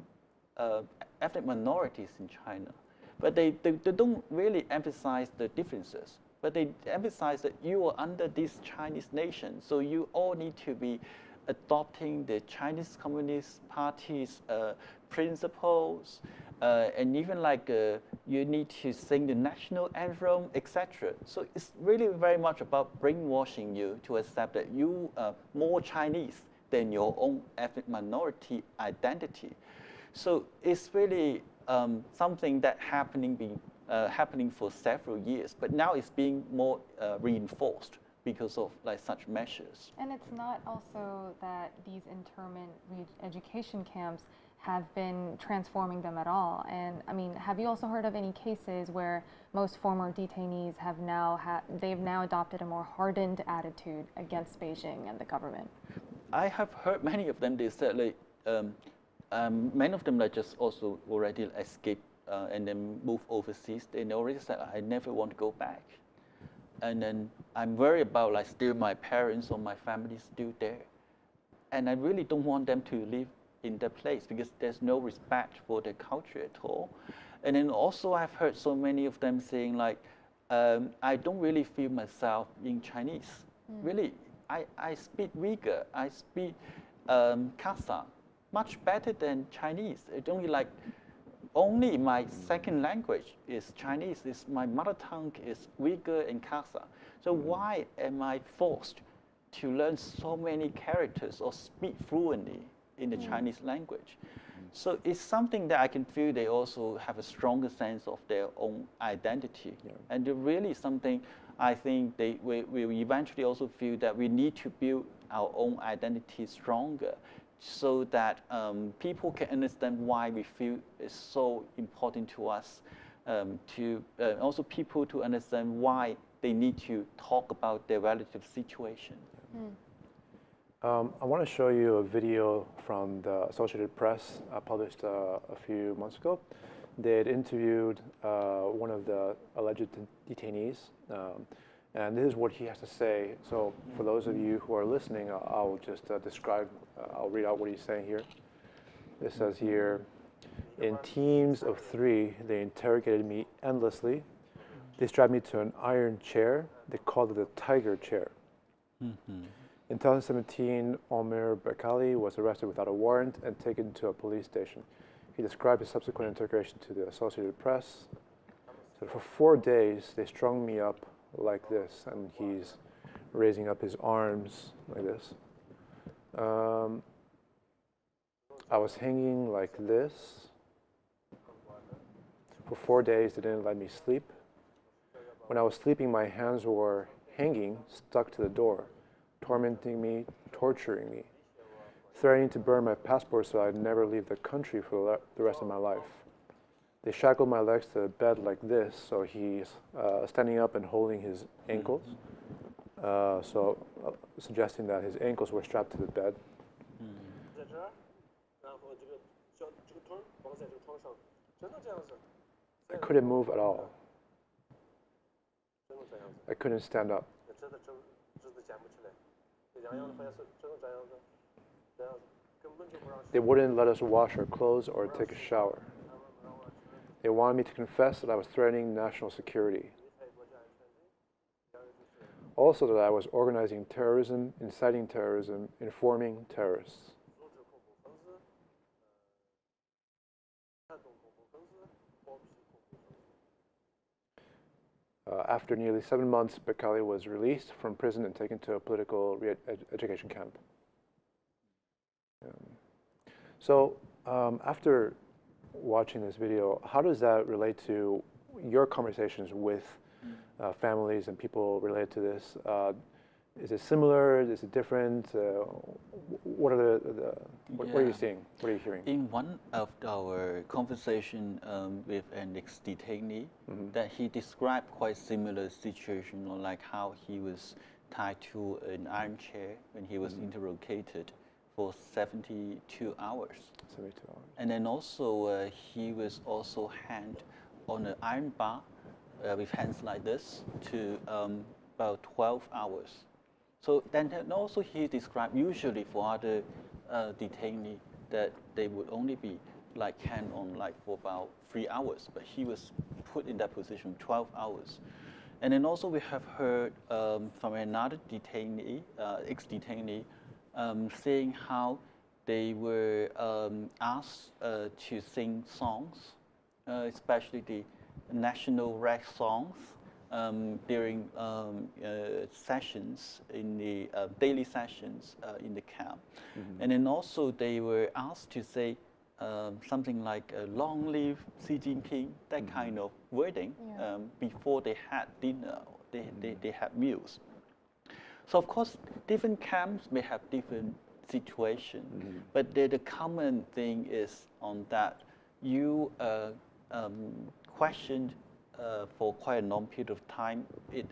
ethnic minorities in China, but they don't really emphasize the differences, but they emphasize that you are under this Chinese nation, so you all need to be adopting the Chinese Communist Party's principles, and even like you need to sing the national anthem, etc. So it's really very much about brainwashing you to accept that you are more Chinese than your own ethnic minority identity. So it's really something that happening for several years, but now it's being more reinforced because of like such measures. And it's not also that these internment education camps have been transforming them at all. And I mean, have you also heard of any cases where most former detainees have they've now adopted a more hardened attitude against Beijing and the government? I have heard many of them. They said like many of them like just also already escaped and then moved overseas. They already said I never want to go back. And then I'm worried about like still my parents or my family still there, and I really don't want them to live in that place because there's no respect for their culture at all. And then also I've heard so many of them saying like, I don't really feel myself in Chinese. Really, I speak Uighur, I speak Kazakh much better than Chinese. It's only my second language is Chinese. My mother tongue is Uighur and Kazakh. So why am I forced to learn so many characters or speak fluently in the Chinese language? So it's something that I can feel they also have a stronger sense of their own identity. Yeah. And really something I think we eventually also feel that we need to build our own identity stronger so that people can understand why we feel it's so important to us, also people to understand why they need to talk about their relative situation. I want to show you a video from the Associated Press published a few months ago. They had interviewed one of the alleged detainees, and this is what he has to say. So for those of you who are listening, I'll just I'll read out what he's saying here. It says here, in teams of 3, they interrogated me endlessly. They strapped me to an iron chair. They called it the tiger chair. In 2017, Omer Bekali was arrested without a warrant and taken to a police station. He described his subsequent interrogation to the Associated Press. So for 4 days, they strung me up like this, and he's raising up his arms like this. I was hanging like this. For 4 days, they didn't let me sleep. When I was sleeping, my hands were hanging, stuck to the door, tormenting me, torturing me, threatening to burn my passport so I'd never leave the country for the rest of my life. They shackled my legs to the bed like this, so he's standing up and holding his ankles, suggesting that his ankles were strapped to the bed. I couldn't move at all. I couldn't stand up. They wouldn't let us wash our clothes or take a shower. They wanted me to confess that I was threatening national security. Also that I was organizing terrorism, inciting terrorism, informing terrorists. After nearly 7 months, Bekali was released from prison and taken to a political re-education camp. After watching this video, how does that relate to your conversations with families and people related to this? Is it similar? Is it different? What are what are you seeing? What are you hearing? In one of our conversation with an ex-detainee, that he described quite similar situation, like how he was tied to an armchair when he was interrogated for 72 hours. 72 hours. And then also he was also hanged on an iron bar with hands like this to about 12 hours. So then also he described usually for other detainees that they would only be like hand on like for about 3 hours, but he was put in that position 12 hours. And then also we have heard from another detainee, ex-detainee, saying how they were asked to sing songs, especially the national rap songs, during sessions in the daily sessions in the camp. And then also they were asked to say something like long live Xi Jinping, that kind of wording, before they had dinner, they had meals. So of course different camps may have different situations, but the common thing is on that you questioned for quite a long period of time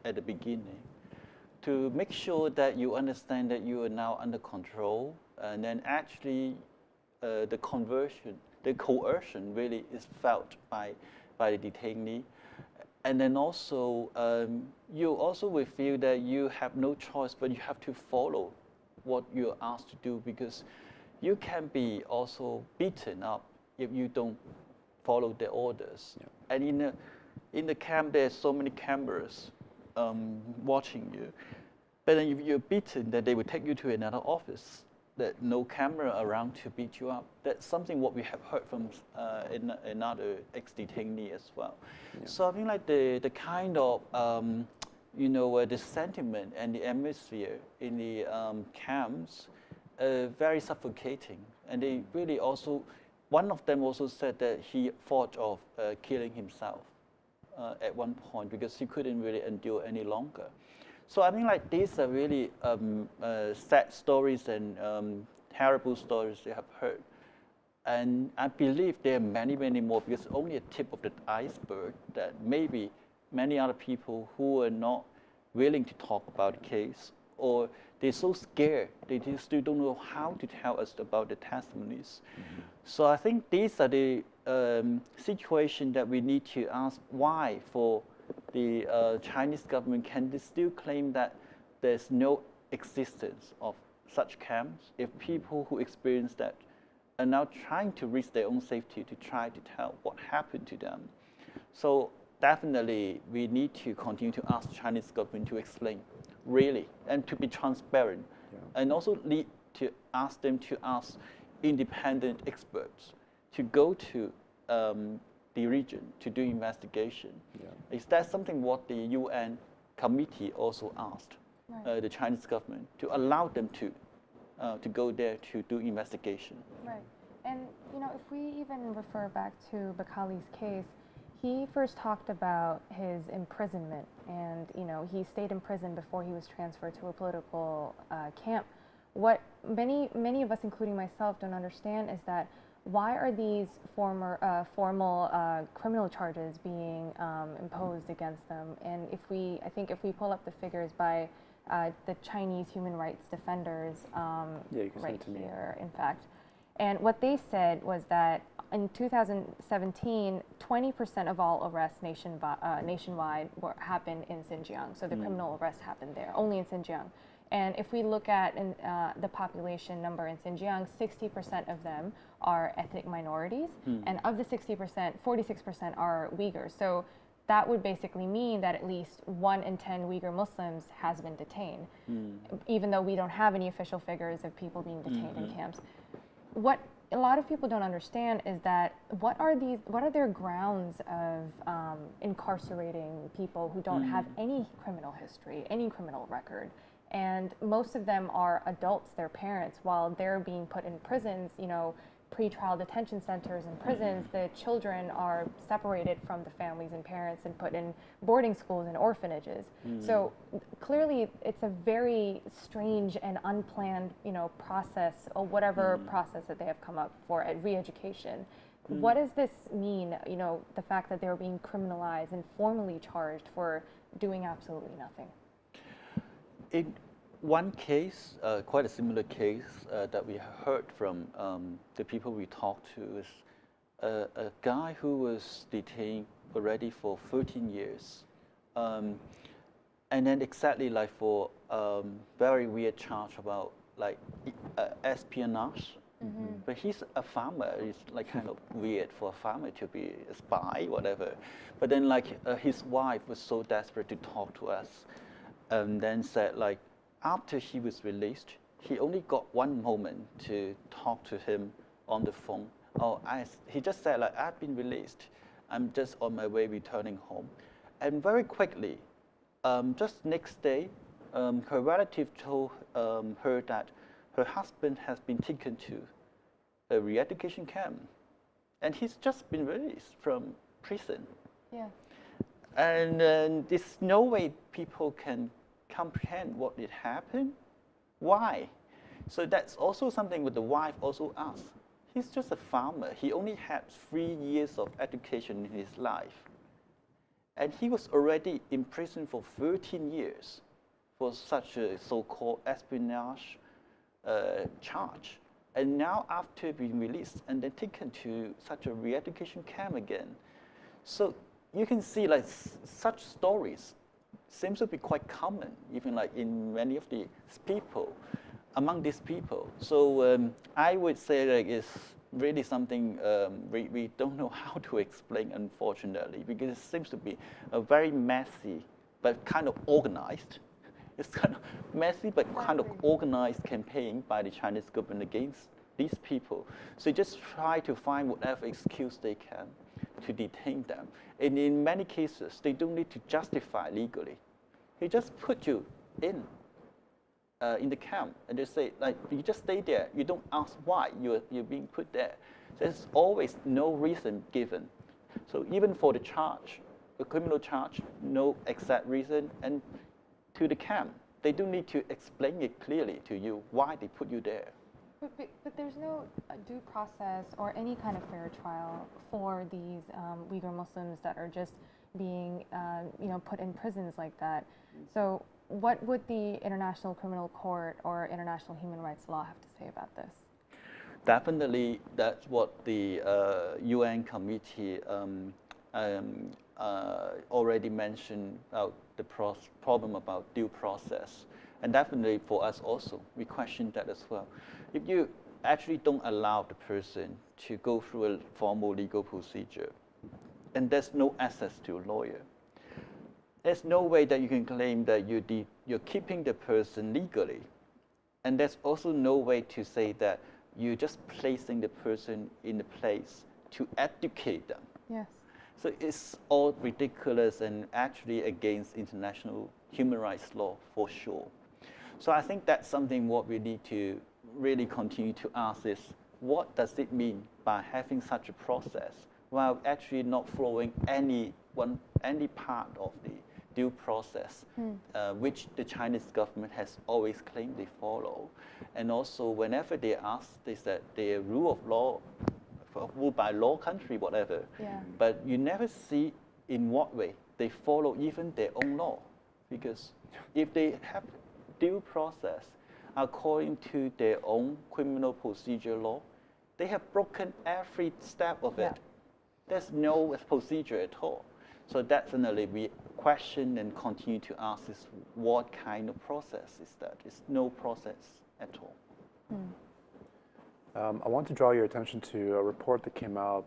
at the beginning to make sure that you understand that you are now under control, and then actually the coercion really is felt by the detainee. And then also you also will feel that you have no choice, but you have to follow what you're asked to do, because you can be also beaten up if you don't follow the orders. And in the camp there's so many cameras watching you. But then if you're beaten, then they will take you to another office. That no camera around to beat you up. That's something what we have heard from another ex-detainee as well. Yeah. So I think like the kind of the sentiment and the atmosphere in the camps very suffocating, and they really also. One of them also said that he thought of killing himself at one point because he couldn't really endure any longer. So I mean, like these are really sad stories and terrible stories they have heard, and I believe there are many, many more because only a tip of the iceberg. That maybe many other people who are not willing to talk about the case, or they're so scared they still don't know how to tell us about the testimonies. Mm-hmm. So I think these are the situation that we need to ask why for. The Chinese government can they still claim that there's no existence of such camps if people who experience that are now trying to risk their own safety to try to tell what happened to them. So definitely we need to continue to ask the Chinese government to explain really and to be transparent, and also need to ask them to ask independent experts to go to the region to do investigation. Yeah. Is that something what the UN committee also asked the Chinese government to allow them to go there to do investigation? Right, and if we even refer back to Bakali's case, he first talked about his imprisonment, and he stayed in prison before he was transferred to a political camp. What many of us, including myself, don't understand is that why are these formal criminal charges being imposed against them? And I think if we pull up the figures by the Chinese human rights defenders, right here, in fact, and what they said was that in 2017, 20% of all arrests nationwide happened in Xinjiang. So the criminal arrests happened there, only in Xinjiang. And if we look at the population number in Xinjiang, 60% of them are ethnic minorities, and of the 60%, 46% are Uyghurs. So that would basically mean that at least 1 in 10 Uyghur Muslims has been detained, even though we don't have any official figures of people being detained in camps. What a lot of people don't understand is that what are their grounds of incarcerating people who don't have any criminal history, any criminal record? And most of them are adults, their parents, while they're being put in prisons, pre-trial detention centers and prisons. The children are separated from the families and parents and put in boarding schools and orphanages. So clearly it's a very strange and unplanned, process, or whatever process that they have come up for at re-education. What does this mean, the fact that they're being criminalized and formally charged for doing absolutely nothing? In one case, quite a similar case that we heard from the people we talked to is a guy who was detained already for 13 years. And then exactly like for very weird charge about like espionage. But he's a farmer. It's like kind of weird for a farmer to be a spy, whatever. But then like his wife was so desperate to talk to us. And then said like, after he was released, he only got one moment to talk to him on the phone. He just said like, I've been released. I'm just on my way returning home. And very quickly, just next day, her relative told her that her husband has been taken to a re-education camp. And he's just been released from prison. Yeah. And there's no way people can comprehend what did happen. Why? So that's also something that the wife also asked. He's just a farmer. He only had 3 years of education in his life. And he was already in prison for 13 years for such a so-called espionage charge. And now after being released and then taken to such a re-education camp again. So you can see like such stories seems to be quite common, even like in many of these people, among these people. So I would say like it's really something we don't know how to explain, unfortunately, because it seems to be a very messy but kind of organized. It's kind of messy but kind of organized campaign by the Chinese government against these people. So just try to find whatever excuse they can to detain them. And in many cases, they don't need to justify legally. They just put you in the camp, and they say, like, you just stay there. You don't ask why you're being put there. There's always no reason given. So even for the charge, the criminal charge, no exact reason, and to the camp, they don't need to explain it clearly to you why they put you there. But there's no due process or any kind of fair trial for these Uyghur Muslims that are just being put in prisons like that. So what would the International Criminal Court or international human rights law have to say about this? Definitely, that's what the UN committee already mentioned about the problem about due process. And definitely for us also, we question that as well. If you actually don't allow the person to go through a formal legal procedure, and there's no access to a lawyer, there's no way that you can claim that you're keeping the person legally. And there's also no way to say that you're just placing the person in a place to educate them. Yes. So it's all ridiculous and actually against international human rights law for sure. So I think that's something what we need to really continue to ask is, what does it mean by having such a process while actually not following any part of the due process, which the Chinese government has always claimed they follow. And also whenever they ask, they said they're rule of law, rule by law country, whatever. Yeah. But you never see in what way they follow even their own law. Because if they have due process according to their own criminal procedure law, they have broken every step of it. There's no procedure at all. So definitely we question and continue to ask is, what kind of process is that? It's no process at all. I want to draw your attention to a report that came out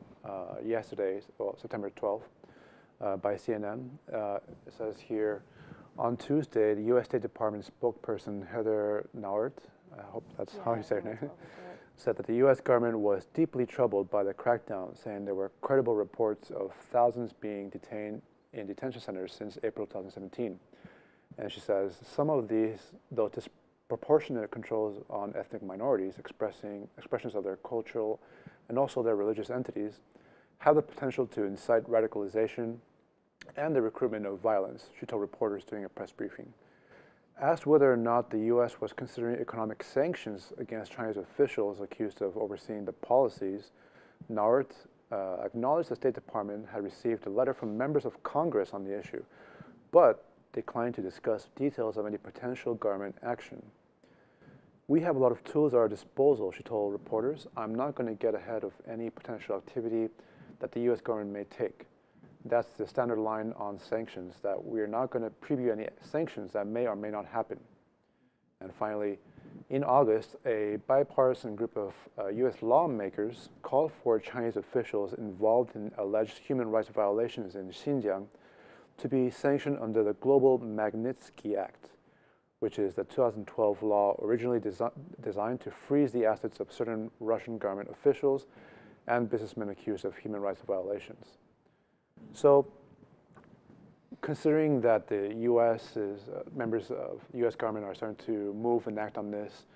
yesterday, well, September 12th, by CNN. It says here, on Tuesday, the U.S. State Department spokesperson Heather Nauert, I hope that's how you say her name, said that the U.S. government was deeply troubled by the crackdown, saying there were credible reports of thousands being detained in detention centers since April 2017. And she says some of these, though disproportionate controls on ethnic minorities, expressions of their cultural and also their religious entities, have the potential to incite radicalization and the recruitment of violence, she told reporters during a press briefing. Asked whether or not the U.S. was considering economic sanctions against Chinese officials accused of overseeing the policies, Nauert acknowledged the State Department had received a letter from members of Congress on the issue, but declined to discuss details of any potential government action. We have a lot of tools at our disposal, she told reporters. I'm not going to get ahead of any potential activity that the U.S. government may take. That's the standard line on sanctions, that we are not going to preview any sanctions that may or may not happen. And finally, in August, a bipartisan group of U.S. lawmakers called for Chinese officials involved in alleged human rights violations in Xinjiang to be sanctioned under the Global Magnitsky Act, which is the 2012 law originally designed to freeze the assets of certain Russian government officials and businessmen accused of human rights violations. So, considering that the U.S. members of U.S. government are starting to move and act on this,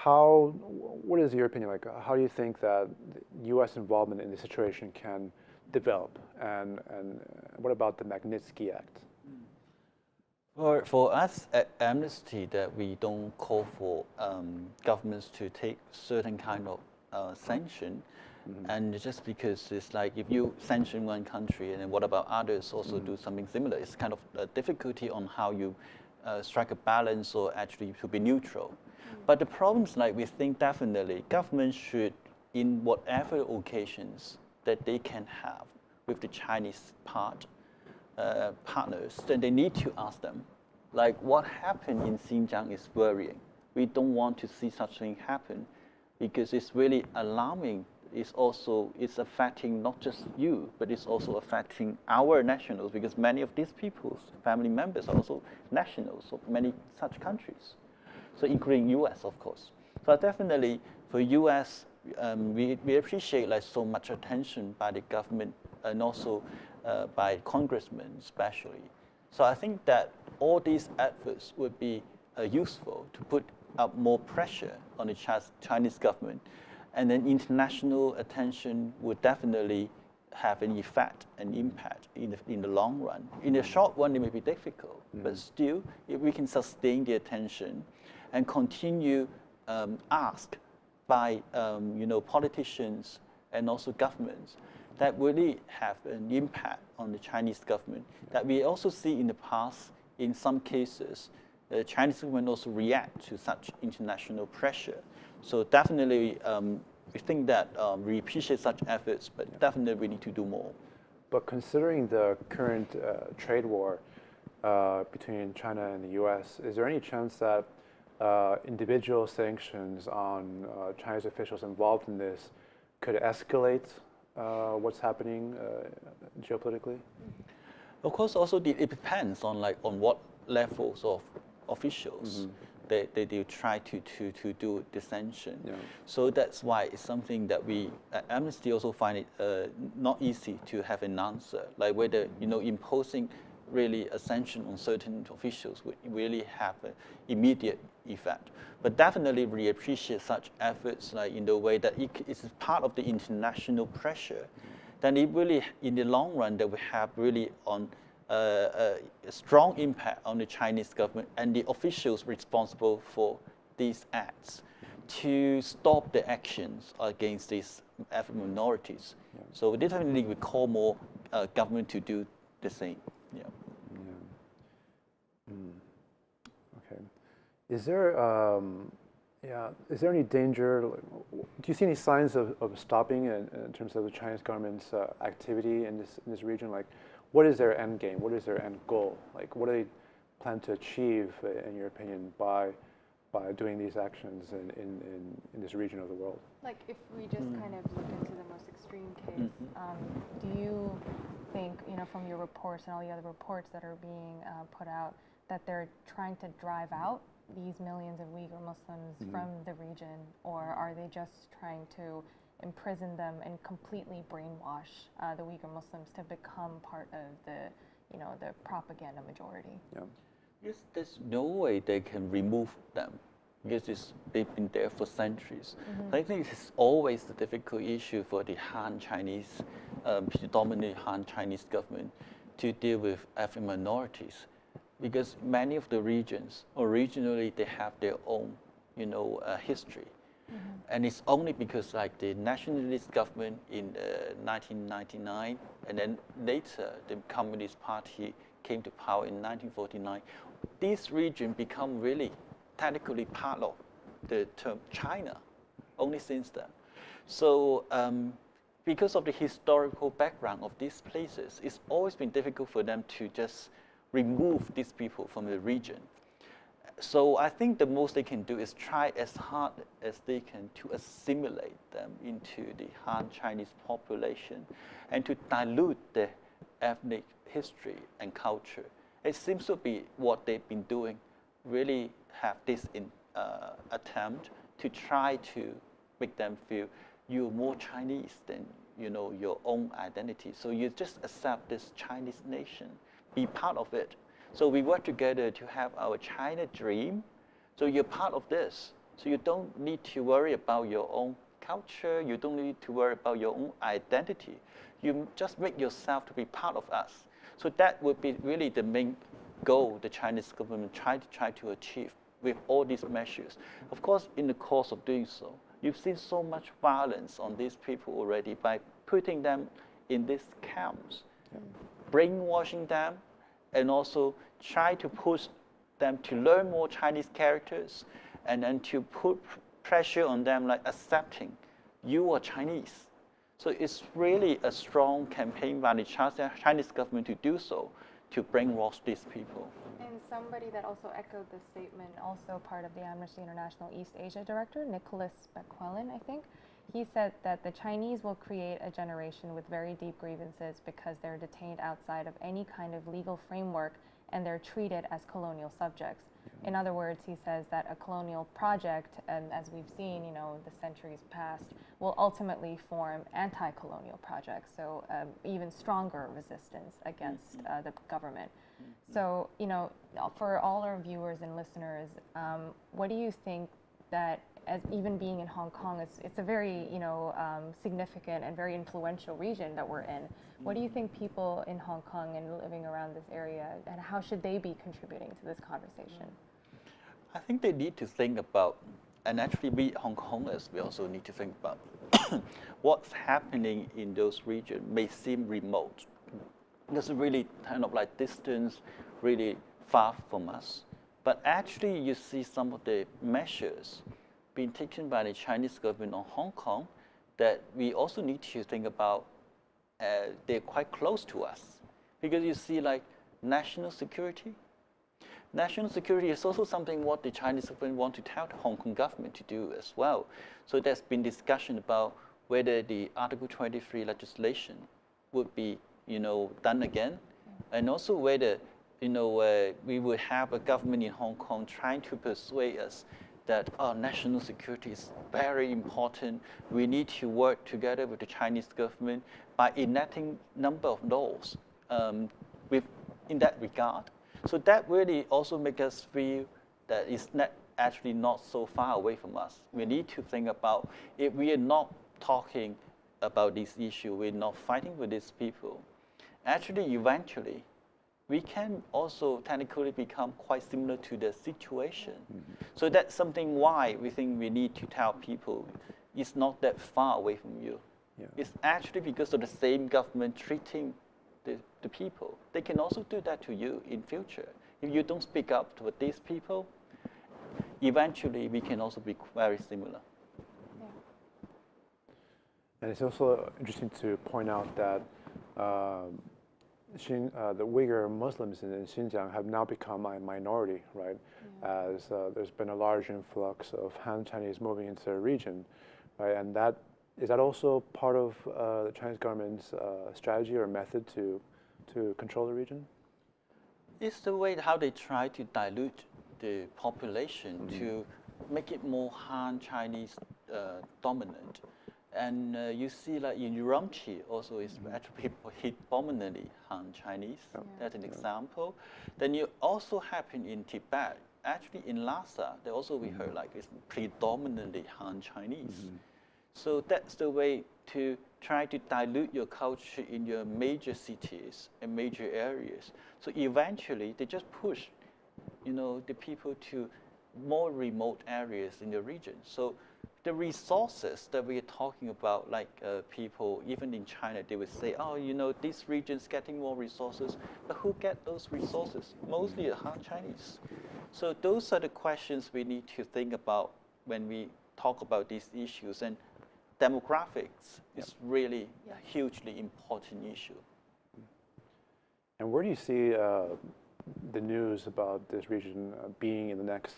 what is your opinion like? How do you think that U.S. involvement in this situation can develop? And what about the Magnitsky Act? For us at Amnesty, that we don't call for governments to take certain kind of sanction. And just because it's like if you sanction one country, and then what about others also do something similar? It's kind of a difficulty on how you strike a balance or actually to be neutral. But the problems, like we think definitely governments should, in whatever occasions that they can have with the Chinese partners, then they need to ask them, like what happened in Xinjiang is worrying. We don't want to see such thing happen because it's really alarming it's affecting not just you, but it's also affecting our nationals, because many of these people's family members are also nationals of many such countries, so including U.S. of course. So definitely for U.S. We appreciate like so much attention by the government and also by congressmen especially. So I think that all these efforts would be useful to put up more pressure on the Chinese government, and then international attention would definitely have an effect and impact in the long run. In the short run, it may be difficult, but still, if we can sustain the attention and continue ask by politicians and also governments, that really have an impact on the Chinese government. That we also see in the past, in some cases, the Chinese government also react to such international pressure. So definitely, we think that we appreciate such efforts, but definitely we need to do more. But considering the current trade war between China and the U.S., is there any chance that individual sanctions on Chinese officials involved in this could escalate what's happening geopolitically? Of course, also it depends on what levels of officials they try to do the sanction. Yeah. So that's why it's something that we at Amnesty also find it not easy to have an answer, like whether imposing really a sanction on certain officials would really have an immediate effect. But definitely we appreciate such efforts, like in the way that it is part of the international pressure. Then it really, in the long run, that we have really on a strong impact on the Chinese government and the officials responsible for these acts to stop the actions against these African minorities. Yeah. So definitely we call more government to do the same. Yeah. Okay. Is there any danger? Do you see any signs of stopping in terms of the Chinese government's activity in this region? Like, what is their end game? What is their end goal? Like, what do they plan to achieve, in your opinion, by doing these actions in this region of the world? Like, if we just kind of look into the most extreme case, do you think, from your reports and all the other reports that are being put out, that they're trying to drive out these millions of Uyghur Muslims from the region, or are they just trying to imprison them and completely brainwash the Uyghur Muslims to become part of the propaganda majority? Yeah. Yes, there's no way they can remove them because they've been there for centuries. I think it's always a difficult issue for the Han Chinese, predominantly Han Chinese government to deal with African minorities, because many of the regions, originally they have their own, history. And it's only because like the nationalist government in 1999, and then later the Communist Party came to power in 1949, this region become really technically part of the term China, only since then. So because of the historical background of these places, it's always been difficult for them to just remove these people from the region. So I think the most they can do is try as hard as they can to assimilate them into the Han Chinese population and to dilute their ethnic history and culture. It seems to be what they've been doing, really have this attempt to try to make them feel you're more Chinese than your own identity. So you just accept this Chinese nation, be part of it. So we work together to have our China dream. So you're part of this. So you don't need to worry about your own culture. You don't need to worry about your own identity. You just make yourself to be part of us. So that would be really the main goal the Chinese government try to achieve with all these measures. Of course, in the course of doing so, you've seen so much violence on these people already by putting them in these camps, brainwashing them, and also try to push them to learn more Chinese characters, and then to put pressure on them like accepting you are Chinese. So it's really a strong campaign by the Chinese government to do so, to brainwash these people. And somebody that also echoed this statement, also part of the Amnesty International East Asia Director, Nicholas Bequelin, I think, he said that the Chinese will create a generation with very deep grievances because they're detained outside of any kind of legal framework and they're treated as colonial subjects. In other words, he says that a colonial project, and as we've seen, the centuries past, will ultimately form anti-colonial projects, so even stronger resistance against the government. So, for all our viewers and listeners, what do you think that, as even being in Hong Kong, it's a very, significant and very influential region that we're in. What do you think people in Hong Kong and living around this area, and how should they be contributing to this conversation? I think they need to think about, and actually we Hong Kongers, we also need to think about what's happening in those regions may seem remote. It's really kind of like distance, really far from us. But actually you see some of the measures being taken by the Chinese government on Hong Kong that we also need to think about. They're quite close to us, because you see like national security. National security is also something what the Chinese government want to tell the Hong Kong government to do as well. So there's been discussion about whether the Article 23 legislation would be, done again, and also whether, we would have a government in Hong Kong trying to persuade us that national security is very important. We need to work together with the Chinese government by enacting number of laws in that regard. So that really also makes us feel that it's actually not so far away from us. We need to think about, if we are not talking about this issue, we're not fighting with these people, actually eventually we can also technically become quite similar to the situation. So that's something why we think we need to tell people it's not that far away from you. It's actually because of the same government treating the people. They can also do that to you in future. If you don't speak up to these people, eventually we can also be very similar. And it's also interesting to point out that the Uyghur Muslims in Xinjiang have now become a minority, right? As there's been a large influx of Han Chinese moving into the region, right? And is that also part of the Chinese government's strategy or method to control the region? It's the way how they try to dilute the population to make it more Han Chinese dominant. And you see, like in Urumqi, also is actually predominantly Han Chinese. That's an example. Then you also happen in Tibet. Actually, in Lhasa, they also we heard like it's predominantly Han Chinese. So that's the way to try to dilute your culture in your major cities and major areas. So eventually, they just push, the people to more remote areas in the region. So the resources that we are talking about, like people, even in China, they would say, this region's getting more resources, but who get those resources? Mostly the Han Chinese. So those are the questions we need to think about when we talk about these issues. And demographics is really a hugely important issue. And where do you see the news about this region being in the next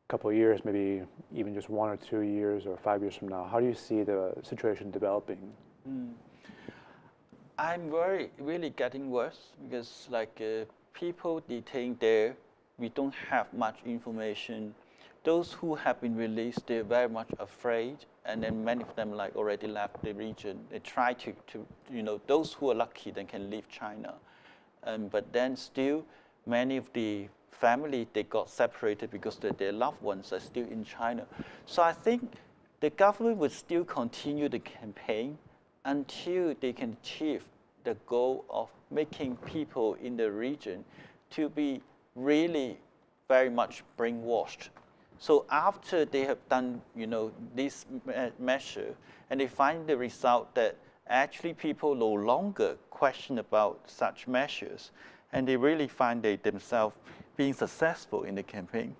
couple of years, maybe even just 1 or 2 years or 5 years from now? How do you see the situation developing? I'm really getting worse, because people detained there, we don't have much information. Those who have been released, they're very much afraid, and then many of them already left the region. They try to those who are lucky then can leave China, but then still many of the family, they got separated because their loved ones are still in China. So I think the government would still continue the campaign until they can achieve the goal of making people in the region to be really very much brainwashed. So after they have done, this measure, and they find the result that actually people no longer question about such measures, and they really find themselves being successful in the campaign.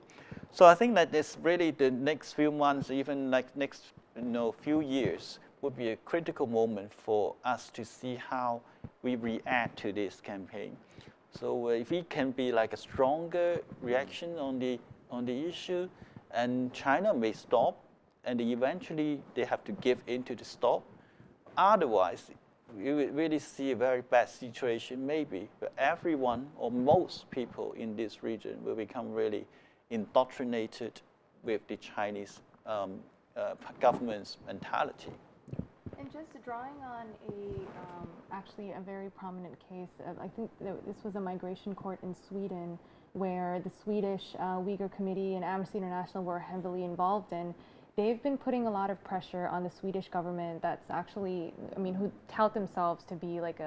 So I think that it's really the next few months, even next few years, would be a critical moment for us to see how we react to this campaign. So if it can be a stronger reaction on the issue, and China may stop, and eventually they have to give in to the stop. Otherwise, you will really see a very bad situation maybe, where everyone or most people in this region will become really indoctrinated with the Chinese government's mentality. And just drawing on actually a very prominent case, I think this was a migration court in Sweden where the Swedish Uighur Committee and Amnesty International were heavily involved in. They've been putting a lot of pressure on the Swedish government that's actually, who tout themselves to be like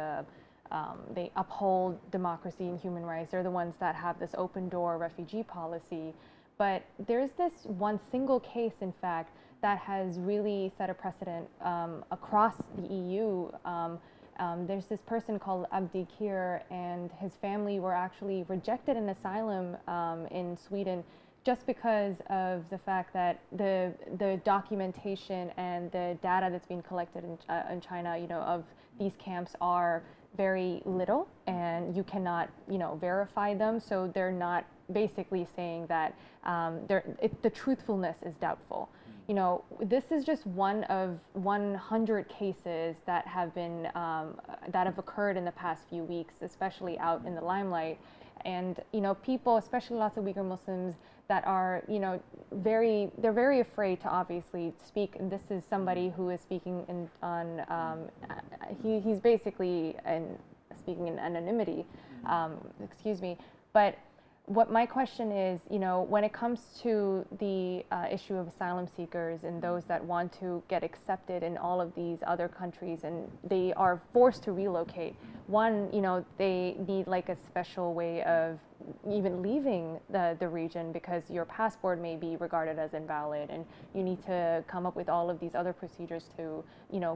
they uphold democracy and human rights. They're the ones that have this open door refugee policy. But there's this one single case, in fact, that has really set a precedent across the EU. There's this person called Abdikir, and his family were actually rejected an asylum in Sweden just because of the fact that the documentation and the data that's being collected in China, of these camps are very little, and you cannot, verify them. So they're not basically saying that the truthfulness is doubtful. This is just one of 100 cases that have been that have occurred in the past few weeks, especially out in the limelight. And people, especially lots of Uyghur Muslims, that are they're very afraid to obviously speak. And this is somebody who is speaking he's basically speaking in anonymity. Excuse me, but. What my question is, when it comes to the issue of asylum seekers and those that want to get accepted in all of these other countries and they are forced to relocate, one, they need like a special way of even leaving the region because your passport may be regarded as invalid and you need to come up with all of these other procedures to,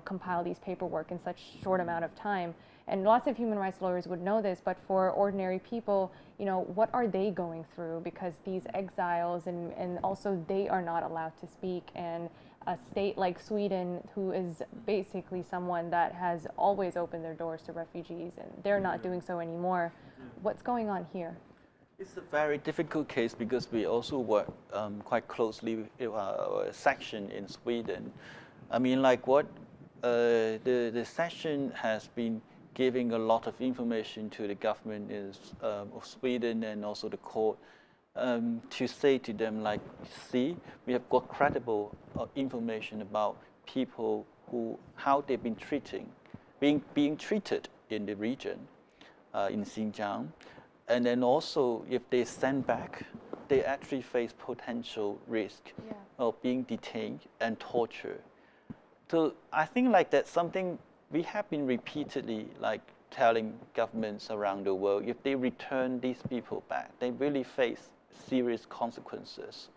compile these paperwork in such short amount of time. And lots of human rights lawyers would know this, but for ordinary people, what are they going through? Because these exiles and also they are not allowed to speak. And a state like Sweden, who is basically someone that has always opened their doors to refugees, and they're not doing so anymore. What's going on here? It's a very difficult case because we also work quite closely with our section in Sweden. The section has been giving a lot of information to the government of Sweden and also the court to say to them, like, see, we have got credible information about people how they've been being treated in the region, in Xinjiang. And then also, if they send back, they actually face potential risk of being detained and tortured. So I think that's something we have been repeatedly telling governments around the world, if they return these people back, they really face serious consequences.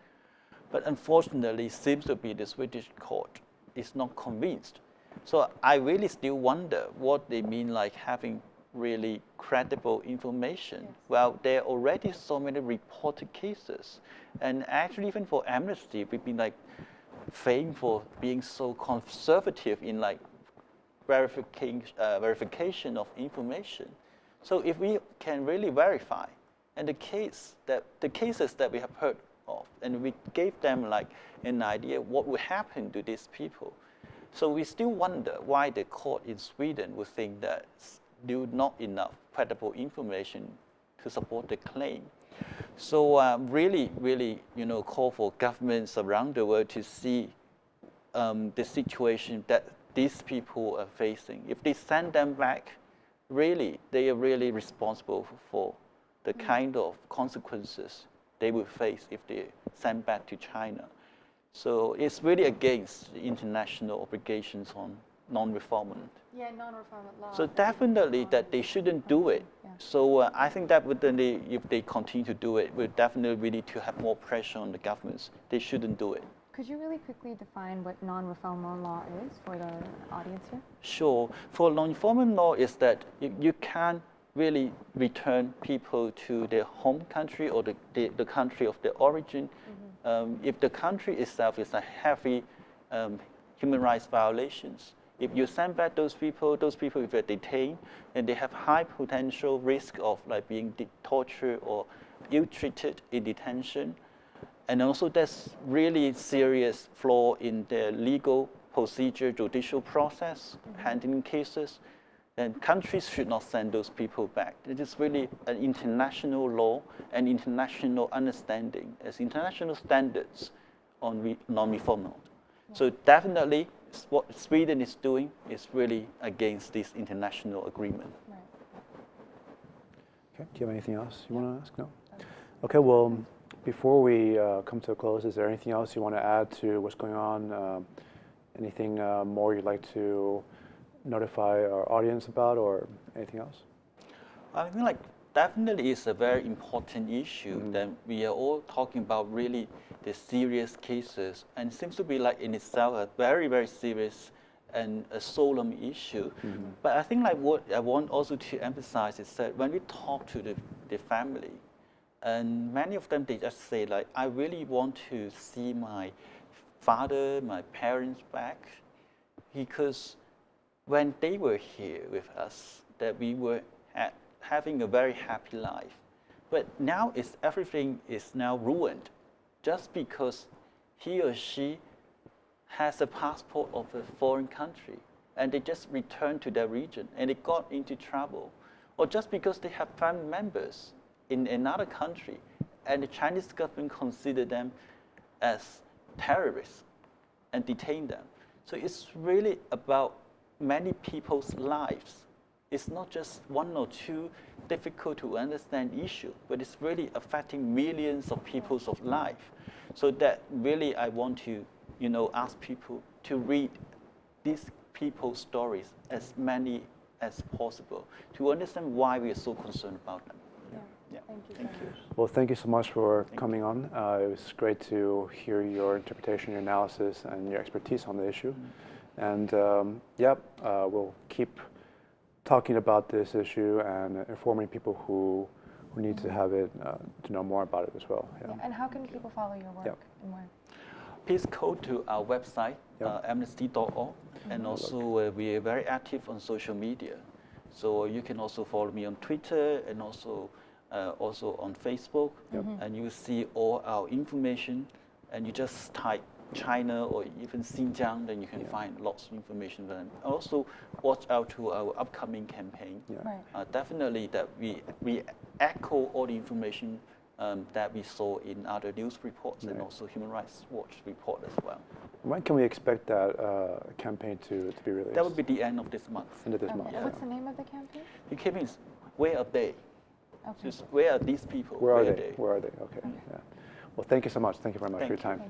But unfortunately, it seems to be the Swedish court is not convinced. So I really still wonder what they mean having really credible information. Yes. Well, there are already so many reported cases. And actually, even for Amnesty, we've been famed for being so conservative in verification of information. So if we can really verify, and the cases that we have heard of, and we gave them an idea what would happen to these people. So we still wonder why the court in Sweden would think that there not enough credible information to support the claim. So really, call for governments around the world to see the situation that these people are facing. If they send them back, really, they are really responsible for the kind of consequences they will face if they send back to China. So it's really against international obligations on non-refoulement. Yeah, non-refoulement law. So definitely that they shouldn't do it. Yeah. So I think that if they continue to do it, we definitely need to have more pressure on the governments. They shouldn't do it. Could you really quickly define what non-refoulement law is for the audience here? Sure. For non-refoulement law is that you can't really return people to their home country or the country of their origin. Mm-hmm. If the country itself is a heavy human rights violations, if you send back those people if they're detained and they have high potential risk of being tortured or ill-treated in detention, And also there's really serious flaw in the legal procedure, judicial process, handling cases. Then countries should not send those people back. It is really an international law and international understanding as international standards on non-refoulement. So definitely what Sweden is doing is really against this international agreement. Right. Okay. Do you have anything else you want to ask? No? Okay, well, before we come to a close, is there anything else you want to add to what's going on? Anything more you'd like to notify our audience about, or anything else? I think like definitely it's a very important issue that we are all talking about, really the serious cases, and it seems to be like in itself a very, very serious and a solemn issue. But I think like what I want also to emphasize is that when we talk to the family, and many of them, they just say like, I really want to see my father, my parents back, because when they were here with us, that we were having a very happy life. But now everything is now ruined just because he or she has a passport of a foreign country and they just returned to their region and they got into trouble. Or just because they have family members in another country and the Chinese government consider them as terrorists and detain them. So it's really about many people's lives. It's not just one or two difficult to understand issues, but it's really affecting millions of people's of life. So that really I want to, ask people to read these people's stories as many as possible to understand why we are so concerned about them. Yeah. Thank you. Well, thank you so much for coming on. It was great to hear your interpretation, your analysis, and your expertise on the issue. And we'll keep talking about this issue and informing people who need to have it, to know more about it as well. Yeah. And how can people follow your work and where? Please go to our website, amnesty.org, and also we are very active on social media. So you can also follow me on Twitter and also on Facebook, and you see all our information, and you just type China or even Xinjiang, then you can find lots of information there. Also, watch out to our upcoming campaign. Definitely that we echo all the information that we saw in other news reports and also Human Rights Watch report as well. When can we expect that campaign to be released? That would be the end of this month. End of this month. What's the name of the campaign? The campaign is Where Are They? Okay. Just where are these people? Where are they? Where are they? Okay. Yeah. Well, thank you so much. Thank you very much for your time.